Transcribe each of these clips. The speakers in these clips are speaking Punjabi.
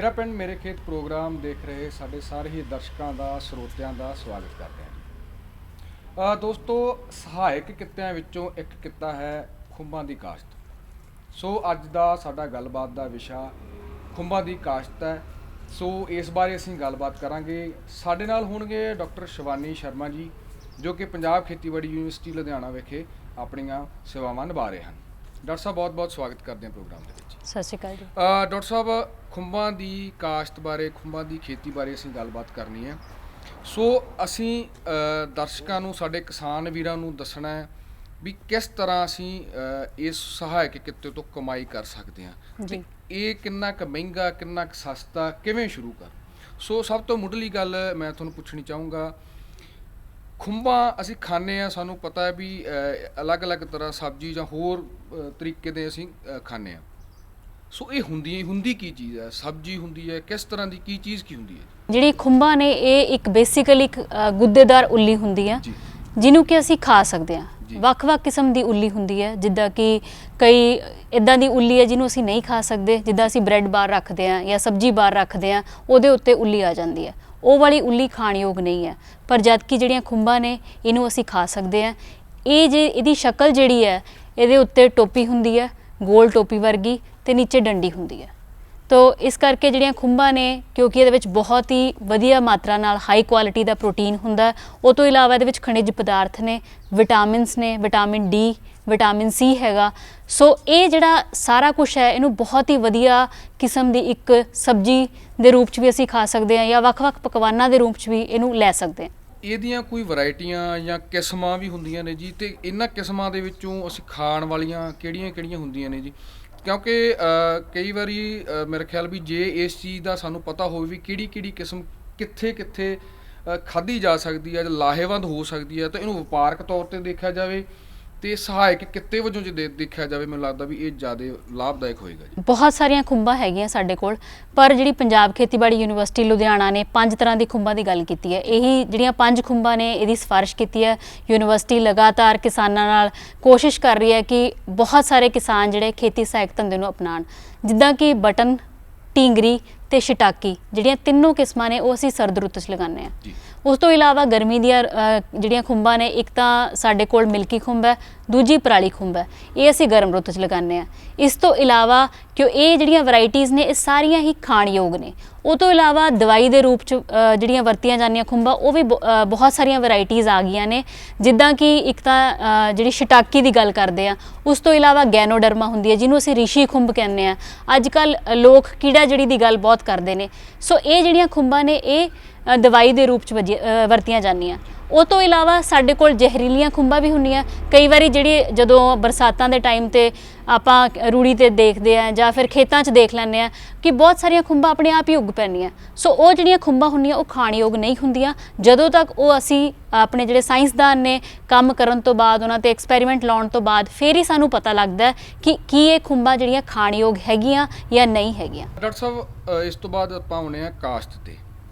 ਮੇਰਾ ਪਿੰਡ ਮੇਰੇ ਖੇਤ ਪ੍ਰੋਗਰਾਮ ਦੇਖ ਰਹੇ ਸਾਡੇ ਸਾਰੇ ਹੀ ਦਰਸ਼ਕਾਂ ਦਾ ਸਰੋਤਿਆਂ ਦਾ ਸਵਾਗਤ ਕਰਦੇ ਹਾਂ ਦੋਸਤੋ। ਸਹਾਇਕ ਕਿੱਤਿਆਂ ਵਿੱਚੋਂ ਇੱਕ ਕਿੱਤਾ ਹੈ ਖੁੰਭਾਂ ਦੀ ਕਾਸ਼ਤ। ਸੋ ਅੱਜ ਦਾ ਸਾਡਾ ਗੱਲਬਾਤ ਦਾ ਵਿਸ਼ਾ ਖੁੰਭਾਂ ਦੀ ਕਾਸ਼ਤ ਹੈ। ਸੋ ਇਸ ਬਾਰੇ ਅਸੀਂ ਗੱਲਬਾਤ ਕਰਾਂਗੇ। ਸਾਡੇ ਨਾਲ ਹੋਣਗੇ ਡਾਕਟਰ ਸ਼ਿਵਾਨੀ ਸ਼ਰਮਾ ਜੀ, ਜੋ ਕਿ ਪੰਜਾਬ ਖੇਤੀਬਾੜੀ ਯੂਨੀਵਰਸਿਟੀ ਲੁਧਿਆਣਾ ਵਿਖੇ ਆਪਣੀਆਂ ਸੇਵਾਵਾਂ ਨਿਭਾ ਰਹੇ ਹਨ। ਡਾਕਟਰ ਸਾਹਿਬ ਬਹੁਤ ਬਹੁਤ ਸਵਾਗਤ ਕਰਦੇ ਹਾਂ ਪ੍ਰੋਗਰਾਮ ਦੇ ਵਿੱਚ। ਸਤਿ ਸ਼੍ਰੀ ਅਕਾਲ ਜੀ। ਡਾਕਟਰ ਸਾਹਿਬ, ਖੁੰਭਾਂ ਦੀ ਕਾਸ਼ਤ ਬਾਰੇ, ਖੁੰਭਾਂ ਦੀ ਖੇਤੀ ਬਾਰੇ ਅਸੀਂ ਗੱਲਬਾਤ ਕਰਨੀ ਹੈ। ਸੋ ਅਸੀਂ ਦਰਸ਼ਕਾਂ ਨੂੰ, ਸਾਡੇ ਕਿਸਾਨ ਵੀਰਾਂ ਨੂੰ ਦੱਸਣਾ ਹੈ ਵੀ ਕਿਸ ਤਰ੍ਹਾਂ ਅਸੀਂ ਇਸ ਸਹਾਇਕ ਕਿੱਤੇ ਤੋਂ ਕਮਾਈ ਕਰ ਸਕਦੇ ਹਾਂ ਜੀ। ਇਹ ਕਿੰਨਾ ਕੁ ਮਹਿੰਗਾ, ਕਿੰਨਾ ਕੁ ਸਸਤਾ, ਕਿਵੇਂ ਸ਼ੁਰੂ ਕਰ। ਸੋ ਸਭ ਤੋਂ ਮੁੱਢਲੀ ਗੱਲ ਮੈਂ ਤੁਹਾਨੂੰ ਪੁੱਛਣੀ ਚਾਹੂੰਗਾ, ਖੁੰਭਾਂ ਅਸੀਂ ਖਾਂਦੇ ਹਾਂ, ਸਾਨੂੰ ਪਤਾ ਹੈ ਵੀ ਅਲੱਗ-ਅਲੱਗ ਤਰ੍ਹਾਂ ਸਬਜ਼ੀ ਜਾਂ ਹੋਰ ਤਰੀਕੇ ਦੇ ਅਸੀਂ ਖਾਂਦੇ ਹਾਂ। ਸੋ ਇਹ ਹੁੰਦੀ ਕੀ ਚੀਜ਼ ਹੈ? ਸਬਜ਼ੀ ਹੁੰਦੀ ਹੈ, ਕਿਸ ਤਰ੍ਹਾਂ ਦੀ, ਕੀ ਚੀਜ਼ ਕੀ ਹੁੰਦੀ ਹੈ? ਜਿਹੜੀ ਖੁੰਭਾਂ ਨੇ ਇਹ ਇੱਕ ਬੇਸਿਕਲੀ ਇੱਕ ਗੁੱਦੇਦਾਰ ਉੱਲੀ ਹੁੰਦੀ ਹੈ ਜਿਹਨੂੰ ਕਿ ਅਸੀਂ ਖਾ ਸਕਦੇ ਹਾਂ। ਵੱਖ-ਵੱਖ ਕਿਸਮ ਦੀ ਉੱਲੀ ਹੁੰਦੀ ਹੈ, ਜਿੱਦਾਂ ਕਿ ਕਈ ਇੱਦਾਂ ਦੀ ਉੱਲੀ ਹੈ ਜਿਹਨੂੰ ਅਸੀਂ ਨਹੀਂ ਖਾ ਸਕਦੇ। ਜਿੱਦਾਂ ਅਸੀਂ ਬ੍ਰੈਡ ਬਾਰ ਰੱਖਦੇ ਹਾਂ ਜਾਂ ਸਬਜ਼ੀ ਬਾਰ ਰੱਖਦੇ ਹਾਂ, ਉਹਦੇ ਉੱਤੇ ਉੱਲੀ ਆ ਜਾਂਦੀ ਹੈ। ਉਹ ਵਾਲੀ ਉੱਲੀ ਖਾਣਯੋਗ ਨਹੀਂ ਹੈ। ਪਰ ਜਦ ਕਿ ਜਿਹੜੀਆਂ ਖੁੰਭਾਂ ਨੇ ਇਹਨੂੰ ਅਸੀਂ ਖਾ ਸਕਦੇ ਹਾਂ। ਇਹਦੀ ਸ਼ਕਲ ਜਿਹੜੀ ਹੈ, ਇਹਦੇ ਉੱਤੇ ਟੋਪੀ ਹੁੰਦੀ ਹੈ, ਗੋਲ ਟੋਪੀ ਵਰਗੀ, ਤੇ ਨੀਚੇ ਡੰਡੀ ਹੁੰਦੀ ਹੈ। ਤੋ ਇਸ ਕਰਕੇ ਜਿਹੜੀਆਂ ਖੁੰਭਾਂ ਨੇ, ਕਿਉਂਕਿ ਇਹਦੇ ਵਿੱਚ ਬਹੁਤ ਹੀ ਵਧੀਆ ਮਾਤਰਾ ਨਾਲ ਹਾਈ ਕੁਆਲਿਟੀ ਦਾ ਪ੍ਰੋਟੀਨ ਹੁੰਦਾ, ਉਹ ਤੋਂ ਇਲਾਵਾ ਇਹਦੇ ਵਿੱਚ ਖਣਿਜ ਪਦਾਰਥ ਨੇ, ਵਿਟਾਮਿਨਸ ਨੇ, ਵਿਟਾਮਿਨ ਡੀ, ਵਿਟਾਮਿਨ ਸੀ ਹੈਗਾ। ਸੋ ਇਹ ਜਿਹੜਾ ਸਾਰਾ ਕੁਛ ਹੈ, ਇਹਨੂੰ ਬਹੁਤ ਹੀ ਵਧੀਆ ਕਿਸਮ ਦੀ ਇੱਕ ਸਬਜ਼ੀ ਦੇ ਰੂਪ 'ਚ ਵੀ ਅਸੀਂ ਖਾ ਸਕਦੇ ਹਾਂ ਜਾਂ ਵੱਖ-ਵੱਖ ਪਕਵਾਨਾਂ ਦੇ ਰੂਪ 'ਚ ਵੀ ਇਹਨੂੰ ਲੈ ਸਕਦੇ ਹਾਂ। ਇਹਦੀਆਂ ਕੋਈ ਵੈਰਾਈਟੀਆਂ ਜਾਂ ਕਿਸਮਾਂ ਵੀ ਹੁੰਦੀਆਂ ਨੇ ਜੀ, ਤੇ ਇਹਨਾਂ ਕਿਸਮਾਂ ਦੇ ਵਿੱਚੋਂ ਅਸੀਂ ਖਾਣ ਵਾਲੀਆਂ ਕਿਹੜੀਆਂ ਹੁੰਦੀਆਂ ਨੇ ਜੀ? ਕਿਉਂਕਿ ਕਈ ਵਾਰੀ ਮੇਰੇ ਖਿਆਲ ਵੀ ਜੇ ਇਸ ਚੀਜ਼ ਦਾ ਸਾਨੂੰ ਪਤਾ ਹੋਵੇ ਵੀ ਕਿਹੜੀ ਕਿਸਮ ਕਿੱਥੇ ਖਾਧੀ ਜਾ ਸਕਦੀ ਹੈ ਜਾਂ ਲਾਹੇਵੰਦ ਹੋ ਸਕਦੀ ਹੈ, ਤਾਂ ਇਹਨੂੰ ਵਪਾਰਕ ਤੌਰ 'ਤੇ ਦੇਖਿਆ ਜਾਵੇ ਤੇ ਸਹਾਇਕ ਕਿੱਤੇ ਵਜੋਂ ਜੇ ਦੇਖਿਆ ਜਾਵੇ, ਮੈਨੂੰ ਲੱਗਦਾ ਵੀ ਇਹ ਜ਼ਿਆਦਾ ਲਾਭਦਾਇਕ ਹੋਏਗਾ ਜੀ। ਬਹੁਤ ਸਾਰੀਆਂ ਖੁੰਭਾਂ ਹੈਗੀਆਂ ਸਾਡੇ ਕੋਲ, ਪਰ ਜਿਹੜੀ ਪੰਜਾਬ ਖੇਤੀਬਾੜੀ ਯੂਨੀਵਰਸਿਟੀ ਲੁਧਿਆਣਾ ਨੇ 5 ਤਰ੍ਹਾਂ ਦੀ ਖੁੰਭਾਂ ਦੀ ਗੱਲ ਕੀਤੀ ਹੈ। ਇਹੀ ਜਿਹੜੀਆਂ 5 ਖੁੰਭਾਂ ਨੇ, ਇਹਦੀ ਸਿਫਾਰਿਸ਼ ਕੀਤੀ ਹੈ। ਯੂਨੀਵਰਸਿਟੀ ਲਗਾਤਾਰ ਕਿਸਾਨਾਂ ਨਾਲ ਕੋਸ਼ਿਸ਼ ਕਰ ਰਹੀ ਹੈ ਕਿ ਬਹੁਤ ਸਾਰੇ ਕਿਸਾਨ ਜਿਹੜੇ ਖੇਤੀ ਸਹਾਇਕ ਧੰਦੇ ਨੂੰ ਅਪਣਾਉਣ। ਜਿੱਦਾਂ ਕਿ ਬਟਨ, ਢੀਂਗਰੀ ਤੇ ਸ਼ਿਟਾਕੀ, ਜਿਹੜੀਆਂ ਤਿੰਨੋਂ ਕਿਸਮਾਂ ਨੇ ਉਹ ਅਸੀਂ ਸਰਦ ਰੁੱਤ 'ਚ ਲਗਾਉਂਦੇ ਹਾਂ। ਉਸ ਤੋਂ ਇਲਾਵਾ ਗਰਮੀ ਦੀਆਂ ਜਿਹੜੀਆਂ ਖੁੰਭਾਂ ਨੇ, ਇੱਕ ਤਾਂ ਸਾਡੇ ਕੋਲ ਮਿਲਕੀ ਖੁੰਭ ਹੈ, ਦੂਜੀ ਪਰਾਲੀ ਖੁੰਭ ਹੈ, ਇਹ ਅਸੀਂ ਗਰਮ ਰੁੱਤ 'ਚ ਲਗਾਉਂਦੇ ਹਾਂ। ਇਸ ਤੋਂ ਇਲਾਵਾ ਕਿਉਂ ਇਹ ਜਿਹੜੀਆਂ ਵੈਰਾਈਟੀਜ਼ ਨੇ, ਇਹ ਸਾਰੀਆਂ ਹੀ ਖਾਣਯੋਗ ਨੇ। ਉਹ ਤੋਂ ਇਲਾਵਾ ਦਵਾਈ ਦੇ ਰੂਪ 'ਚ ਜਿਹੜੀਆਂ ਵਰਤੀਆਂ ਜਾਂਦੀਆਂ ਖੁੰਭਾਂ, ਉਹ ਵੀ ਬਹੁਤ ਸਾਰੀਆਂ ਵੈਰਾਈਟੀਜ਼ ਆ ਗਈਆਂ ਨੇ। ਜਿੱਦਾਂ ਕਿ ਇੱਕ ਤਾਂ ਜਿਹੜੀ ਸ਼ਿਟਾਕੀ ਦੀ ਗੱਲ ਕਰਦੇ ਆ, ਉਸ ਤੋਂ ਇਲਾਵਾ ਗੈਨੋਡਰਮਾ ਹੁੰਦੀ ਹੈ, ਜਿਹਨੂੰ ਅਸੀਂ ਰਿਸ਼ੀ ਖੁੰਭ ਕਹਿੰਦੇ ਹਾਂ। ਅੱਜ ਕੱਲ੍ਹ ਲੋਕ ਕੀੜਾ ਜੜੀ ਦੀ ਗੱਲ ਬਹੁਤ ਕਰਦੇ ਨੇ। ਸੋ ਇਹ ਜਿਹੜੀਆਂ ਖੁੰਭਾਂ ਨੇ, ਇਹ ਦਵਾਈ ਦੇ ਰੂਪ 'ਚ ਵਰਤੀਆਂ ਜਾਂਦੀਆਂ। ਉਹ ਤੋਂ ਇਲਾਵਾ ਸਾਡੇ ਕੋਲ ਜ਼ਹਿਰੀਲੀਆਂ ਖੁੰਭਾਂ ਵੀ ਹੁੰਦੀਆਂ। ਕਈ ਵਾਰੀ ਜਿਹੜੀ ਜਦੋਂ ਬਰਸਾਤਾਂ ਦੇ ਟਾਈਮ 'ਤੇ ਆਪਾਂ ਰੂੜੀ 'ਤੇ ਦੇਖਦੇ ਹਾਂ ਜਾਂ ਫਿਰ ਖੇਤਾਂ 'ਚ ਦੇਖ ਲੈਂਦੇ ਹਾਂ ਕਿ ਬਹੁਤ ਸਾਰੀਆਂ ਖੁੰਭਾਂ ਆਪਣੇ ਆਪ ਹੀ ਉੱਗ ਪੈਂਦੀਆਂ। ਸੋ ਉਹ ਜਿਹੜੀਆਂ ਖੁੰਭਾਂ ਹੁੰਦੀਆਂ, ਉਹ ਖਾਣਯੋਗ ਨਹੀਂ ਹੁੰਦੀਆਂ ਜਦੋਂ ਤੱਕ ਉਹ ਅਸੀਂ ਆਪਣੇ ਜਿਹੜੇ ਸਾਇੰਸਦਾਨ ਨੇ ਕੰਮ ਕਰਨ ਤੋਂ ਬਾਅਦ, ਉਹਨਾਂ 'ਤੇ ਐਕਸਪੈਰੀਮੈਂਟ ਲਾਉਣ ਤੋਂ ਬਾਅਦ ਫਿਰ ਹੀ ਸਾਨੂੰ ਪਤਾ ਲੱਗਦਾ ਕਿ ਕੀ ਇਹ ਖੁੰਭਾਂ ਜਿਹੜੀਆਂ ਖਾਣਯੋਗ ਹੈਗੀਆਂ ਜਾਂ ਨਹੀਂ ਹੈਗੀਆਂ। ਡਾਕਟਰ ਸਾਹਿਬ, ਇਸ ਤੋਂ ਬਾਅਦ ਆਪਾਂ ਆਉਂਦੇ ਹਾਂ ਕਾਸ਼ਤ 'ਤੇ।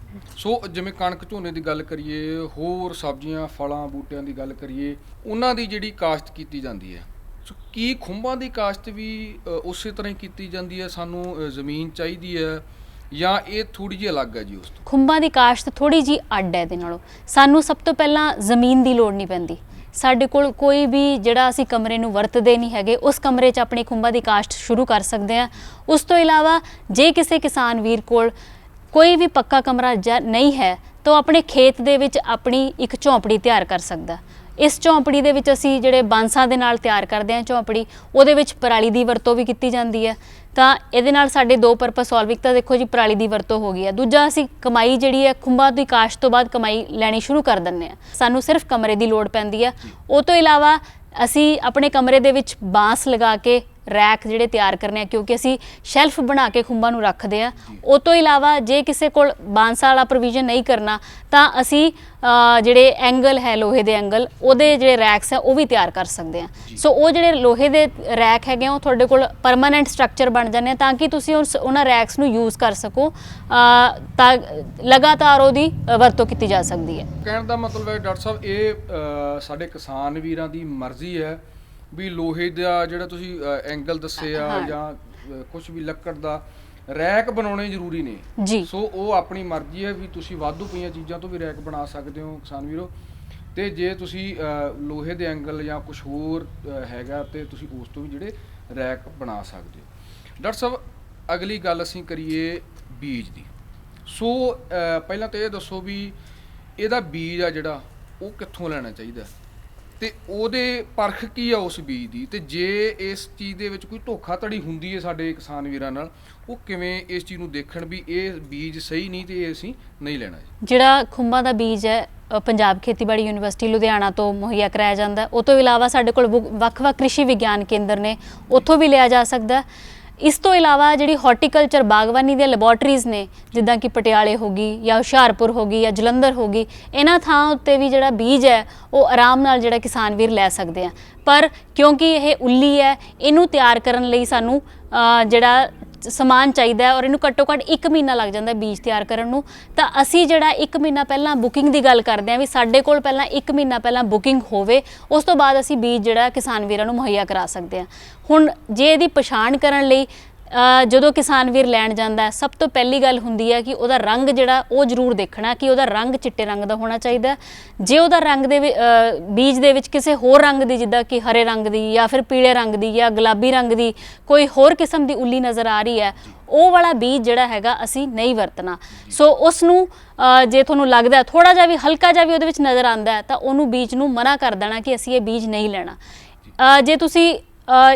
ਸੋ ਜਿਵੇਂ ਕਣਕ ਝੋਨੇ ਦੀ ਗੱਲ ਕਰੀਏ, ਹੋਰ ਸਬਜ਼ੀਆਂ, ਫਲਾਂ, ਬੂਟਿਆਂ ਦੀ ਗੱਲ ਕਰੀਏ, ਉਹਨਾਂ ਦੀ ਜਿਹੜੀ ਕਾਸ਼ਤ ਕੀਤੀ ਜਾਂਦੀ ਹੈ, ਸੋ ਕੀ ਖੁੰਭਾਂ ਦੀ ਕਾਸ਼ਤ ਵੀ ਉਸੇ ਤਰ੍ਹਾਂ ਹੀ ਕੀਤੀ ਜਾਂਦੀ ਹੈ? ਸਾਨੂੰ ਜ਼ਮੀਨ ਚਾਹੀਦੀ ਹੈ ਜਾਂ ਇਹ ਥੋੜ੍ਹੀ ਜਿਹੀ ਅਲੱਗ ਹੈ ਜੀ ਉਸ ਤੋਂ? ਖੁੰਭਾਂ ਦੀ ਕਾਸ਼ਤ ਥੋੜ੍ਹੀ ਜਿਹੀ ਅੱਡ ਹੈ ਇਹਦੇ ਨਾਲੋਂ। ਸਾਨੂੰ ਸਭ ਤੋਂ ਪਹਿਲਾਂ ਜ਼ਮੀਨ ਦੀ ਲੋੜ ਨਹੀਂ ਪੈਂਦੀ। ਸਾਡੇ ਕੋਲ ਕੋਈ ਵੀ ਜਿਹੜਾ ਅਸੀਂ ਕਮਰੇ ਨੂੰ ਵਰਤਦੇ ਨਹੀਂ ਹੈਗੇ, ਉਸ ਕਮਰੇ 'ਚ ਆਪਣੀ ਖੁੰਭਾਂ ਦੀ ਕਾਸ਼ਤ ਸ਼ੁਰੂ ਕਰ ਸਕਦੇ ਹਾਂ। ਉਸ ਤੋਂ ਇਲਾਵਾ ਜੇ ਕਿਸੇ ਕਿਸਾਨ ਵੀਰ ਕੋਲ ਕੋਈ ਵੀ ਪੱਕਾ ਕਮਰਾ ਨਹੀਂ ਹੈ, ਤਾਂ ਉਹ ਆਪਣੇ ਖੇਤ ਦੇ ਵਿੱਚ ਆਪਣੀ ਇੱਕ ਝੌਂਪੜੀ ਤਿਆਰ ਕਰ ਸਕਦਾ। ਇਸ ਝੌਂਪੜੀ ਦੇ ਵਿੱਚ ਅਸੀਂ ਜਿਹੜੇ ਬਾਂਸਾਂ ਦੇ ਨਾਲ ਤਿਆਰ ਕਰਦੇ ਹਾਂ ਝੌਂਪੜੀ, ਉਹਦੇ ਵਿੱਚ ਪਰਾਲੀ ਦੀ ਵਰਤੋਂ ਵੀ ਕੀਤੀ ਜਾਂਦੀ ਹੈ। ਤਾਂ ਇਹਦੇ ਨਾਲ ਸਾਡੇ ਦੋ ਪਰਪਸ ਸੋਲਵ। ਇੱਕ ਤਾਂ ਦੇਖੋ ਜੀ, ਪਰਾਲੀ ਦੀ ਵਰਤੋਂ ਹੋ ਗਈ ਹੈ। ਦੂਜਾ, ਅਸੀਂ ਕਮਾਈ ਜਿਹੜੀ ਹੈ ਖੁੰਭਾਂ ਦੀ ਕਾਸ਼ਤ ਤੋਂ ਬਾਅਦ ਕਮਾਈ ਲੈਣੀ ਸ਼ੁਰੂ ਕਰ ਦਿੰਦੇ ਹਾਂ। ਸਾਨੂੰ ਸਿਰਫ ਕਮਰੇ ਦੀ ਲੋੜ ਪੈਂਦੀ ਹੈ। ਉਹ ਤੋਂ ਇਲਾਵਾ ਅਸੀਂ ਆਪਣੇ ਕਮਰੇ ਦੇ ਵਿੱਚ ਬਾਂਸ ਲਗਾ ਕੇ ਰੈਕ ਜਿਹੜੇ ਤਿਆਰ ਕਰਨੇ ਆ, ਕਿਉਂਕਿ ਅਸੀਂ ਸ਼ੈਲਫ ਬਣਾ ਕੇ ਖੁੰਭਾਂ ਨੂੰ ਰੱਖਦੇ ਆ। ਉਹ ਤੋਂ ਇਲਾਵਾ ਜੇ ਕਿਸੇ ਕੋਲ ਬਾਂਸਾਂ ਵਾਲਾ ਪ੍ਰੋਵੀਜ਼ਨ ਨਹੀਂ ਕਰਨਾ, ਤਾਂ ਅਸੀਂ ਜਿਹੜੇ ਐਂਗਲ ਹੈ, ਲੋਹੇ ਦੇ ਐਂਗਲ, ਉਹਦੇ ਜਿਹੜੇ ਰੈਕਸ ਹੈ ਉਹ ਵੀ ਤਿਆਰ ਕਰ ਸਕਦੇ ਆ। ਸੋ ਉਹ ਜਿਹੜੇ ਲੋਹੇ ਦੇ ਰੈਕ ਹੈਗੇ, ਉਹ ਤੁਹਾਡੇ ਕੋਲ ਪਰਮਾਨੈਂਟ ਸਟਰਕਚਰ ਬਣ ਜਾਂਦੇ ਆ, ਤਾਂ ਕਿ ਤੁਸੀਂ ਉਹਨਾਂ ਰੈਕਸ ਨੂੰ ਯੂਜ਼ ਕਰ ਸਕੋ, ਤਾਂ ਲਗਾਤਾਰ ਉਹਦੀ ਵਰਤੋਂ ਕੀਤੀ ਜਾ ਸਕਦੀ ਹੈ। ਕਹਿਣ ਦਾ ਮਤਲਬ ਹੈ ਡਾਕਟਰ ਸਾਹਿਬ, ਇਹ ਸਾਡੇ ਕਿਸਾਨ ਵੀਰਾਂ ਦੀ ਮਰਜ਼ੀ ਹੈ ਵੀ ਲੋਹੇ ਦਾ ਜਿਹੜਾ ਤੁਸੀਂ ਐਂਗਲ ਦੱਸੇ ਆ ਜਾਂ ਕੁਝ ਵੀ ਲੱਕੜ ਦਾ, ਰੈਕ ਬਣਾਉਣੇ ਜ਼ਰੂਰੀ ਨੇ ਜੀ। ਸੋ ਉਹ ਆਪਣੀ ਮਰਜ਼ੀ ਹੈ ਵੀ ਤੁਸੀਂ ਵਾਧੂ ਪਈਆਂ ਚੀਜ਼ਾਂ ਤੋਂ ਵੀ ਰੈਕ ਬਣਾ ਸਕਦੇ ਹੋ ਕਿਸਾਨ ਵੀਰੋ, ਤੇ ਜੇ ਤੁਸੀਂ ਲੋਹੇ ਦੇ ਐਂਗਲ ਜਾਂ ਕੁਝ ਹੋਰ ਹੈਗਾ ਤੇ ਤੁਸੀਂ ਉਸ ਤੋਂ ਵੀ ਜਿਹੜੇ ਰੈਕ ਬਣਾ ਸਕਦੇ ਹੋ। ਡਾਕਟਰ ਸਾਹਿਬ ਅਗਲੀ ਗੱਲ ਅਸੀਂ ਕਰੀਏ ਬੀਜ ਦੀ। ਸੋ ਪਹਿਲਾਂ ਤਾਂ ਇਹ ਦੱਸੋ ਵੀ ਇਹਦਾ ਬੀਜ ਆ ਜਿਹੜਾ ਉਹ ਕਿੱਥੋਂ ਲੈਣਾ ਚਾਹੀਦਾ ਤੇ ਉਹਦੇ ਪਰਖ ਕੀ ਆ ਉਸ ਬੀਜ ਦੀ, ਤੇ ਜੇ ਇਸ ਚੀਜ਼ ਦੇ ਵਿੱਚ ਕੋਈ ਧੋਖਾਧੜੀ ਹੁੰਦੀ ਹੈ ਸਾਡੇ ਕਿਸਾਨ ਵੀਰਾਂ ਨਾਲ, ਉਹ ਕਿਵੇਂ ਇਸ ਚੀਜ਼ ਨੂੰ ਦੇਖਣ ਵੀ ਇਹ ਬੀਜ ਸਹੀ ਨਹੀਂ ਤੇ ਇਹ ਅਸੀਂ ਨਹੀਂ ਲੈਣਾ ਜੀ। ਜਿਹੜਾ ਖੁੰਬਾਂ ਦਾ ਬੀਜ ਹੈ ਪੰਜਾਬ ਖੇਤੀਬਾੜੀ ਯੂਨੀਵਰਸਿਟੀ ਲੁਧਿਆਣਾ ਤੋਂ ਮੁਹੱਈਆ ਕਰਾਇਆ ਜਾਂਦਾ ਹੈ। ਉਹ ਤੋਂ ਇਲਾਵਾ ਸਾਡੇ ਕੋਲ ਵੱਖ-ਵੱਖ ਕ੍ਰਿਸ਼ੀ ਵਿਗਿਆਨ ਕੇਂਦਰ ਨੇ, ਉੱਥੋਂ ਵੀ ਲਿਆ ਜਾ ਸਕਦਾ। ਇਸ ਤੋਂ ਇਲਾਵਾ ਜਿਹੜੀ ਹਾਰਟੀਕਲਚਰ ਬਾਗਬਾਨੀ ਦੀਆਂ ਲੈਬੋਰਟਰੀਜ਼ ਨੇ ਜਿੱਦਾਂ ਕਿ ਪਟਿਆਲੇ ਹੋ ਗਈ ਜਾਂ ਹੁਸ਼ਿਆਰਪੁਰ ਹੋ ਗਈ ਜਾਂ ਜਲੰਧਰ ਹੋ ਗਈ, ਇਹਨਾਂ ਥਾਂ ਉੱਤੇ ਵੀ ਜਿਹੜਾ ਬੀਜ ਹੈ ਉਹ ਆਰਾਮ ਨਾਲ ਜਿਹੜਾ ਕਿਸਾਨ ਵੀਰ ਲੈ ਸਕਦੇ ਆ। ਪਰ ਕਿਉਂਕਿ ਇਹ ਉੱਲੀ ਹੈ, ਇਹਨੂੰ ਤਿਆਰ ਕਰਨ ਲਈ ਸਾਨੂੰ ਜਿਹੜਾ ਸਮਾਨ ਚਾਹੀਦਾ ਹੈ ਔਰ ਇਹਨੂੰ ਘੱਟੋ ਘੱਟ 1 ਮਹੀਨਾ ਲੱਗ ਜਾਂਦਾ ਬੀਜ ਤਿਆਰ ਕਰਨ ਨੂੰ, ਤਾਂ ਅਸੀਂ ਜਿਹੜਾ 1 ਮਹੀਨਾ ਪਹਿਲਾਂ ਬੁਕਿੰਗ ਦੀ ਗੱਲ ਕਰਦੇ ਹਾਂ ਵੀ ਸਾਡੇ ਕੋਲ ਪਹਿਲਾਂ 1 ਮਹੀਨਾ ਪਹਿਲਾਂ ਬੁਕਿੰਗ ਹੋਵੇ, ਉਸ ਤੋਂ ਬਾਅਦ ਅਸੀਂ ਬੀਜ ਜਿਹੜਾ ਕਿਸਾਨ ਵੀਰਾਂ ਨੂੰ ਮੁਹੱਈਆ ਕਰਾ ਸਕਦੇ ਹਾਂ। ਹੁਣ ਜੇ ਇਹਦੀ ਪਛਾਣ ਕਰਨ ਲਈ ਜਦੋਂ ਕਿਸਾਨ ਵੀਰ ਲੈਣ ਜਾਂਦਾ ਹੈ, ਸਭ ਤੋਂ ਪਹਿਲੀ ਗੱਲ ਹੁੰਦੀ ਹੈ ਕਿ ਉਹਦਾ ਰੰਗ ਜਿਹੜਾ ਉਹ ਜ਼ਰੂਰ ਦੇਖਣਾ ਕਿ ਉਹਦਾ ਰੰਗ ਚਿੱਟੇ ਰੰਗ ਦਾ ਹੋਣਾ ਚਾਹੀਦਾ। ਜੇ ਉਹਦਾ ਰੰਗ ਦੇ ਬੀਜ ਦੇ ਵਿੱਚ ਕਿਸੇ ਹੋਰ ਰੰਗ ਦੀ, ਜਿੱਦਾਂ ਕਿ ਹਰੇ ਰੰਗ ਦੀ ਜਾਂ ਫਿਰ ਪੀਲੇ ਰੰਗ ਦੀ ਜਾਂ ਗੁਲਾਬੀ ਰੰਗ ਦੀ ਕੋਈ ਹੋਰ ਕਿਸਮ ਦੀ ਉੱਲੀ ਨਜ਼ਰ ਆ ਰਹੀ ਹੈ, ਉਹ ਵਾਲਾ ਬੀਜ ਜਿਹੜਾ ਹੈਗਾ ਅਸੀਂ ਨਹੀਂ ਵਰਤਣਾ। ਸੋ ਉਸ ਨੂੰ ਜੇ ਤੁਹਾਨੂੰ ਲੱਗਦਾ ਥੋੜਾ ਜਿਹਾ ਵੀ ਹਲਕਾ ਜਿਹਾ ਵੀ ਉਹਦੇ ਵਿੱਚ ਨਜ਼ਰ ਆਉਂਦਾ ਹੈ ਤਾਂ ਉਹਨੂੰ ਬੀਜ ਨੂੰ ਮਨਾ ਕਰ ਦੇਣਾ ਕਿ ਅਸੀਂ ਇਹ ਬੀਜ ਨਹੀਂ ਲੈਣਾ। ਜੇ ਤੁਸੀਂ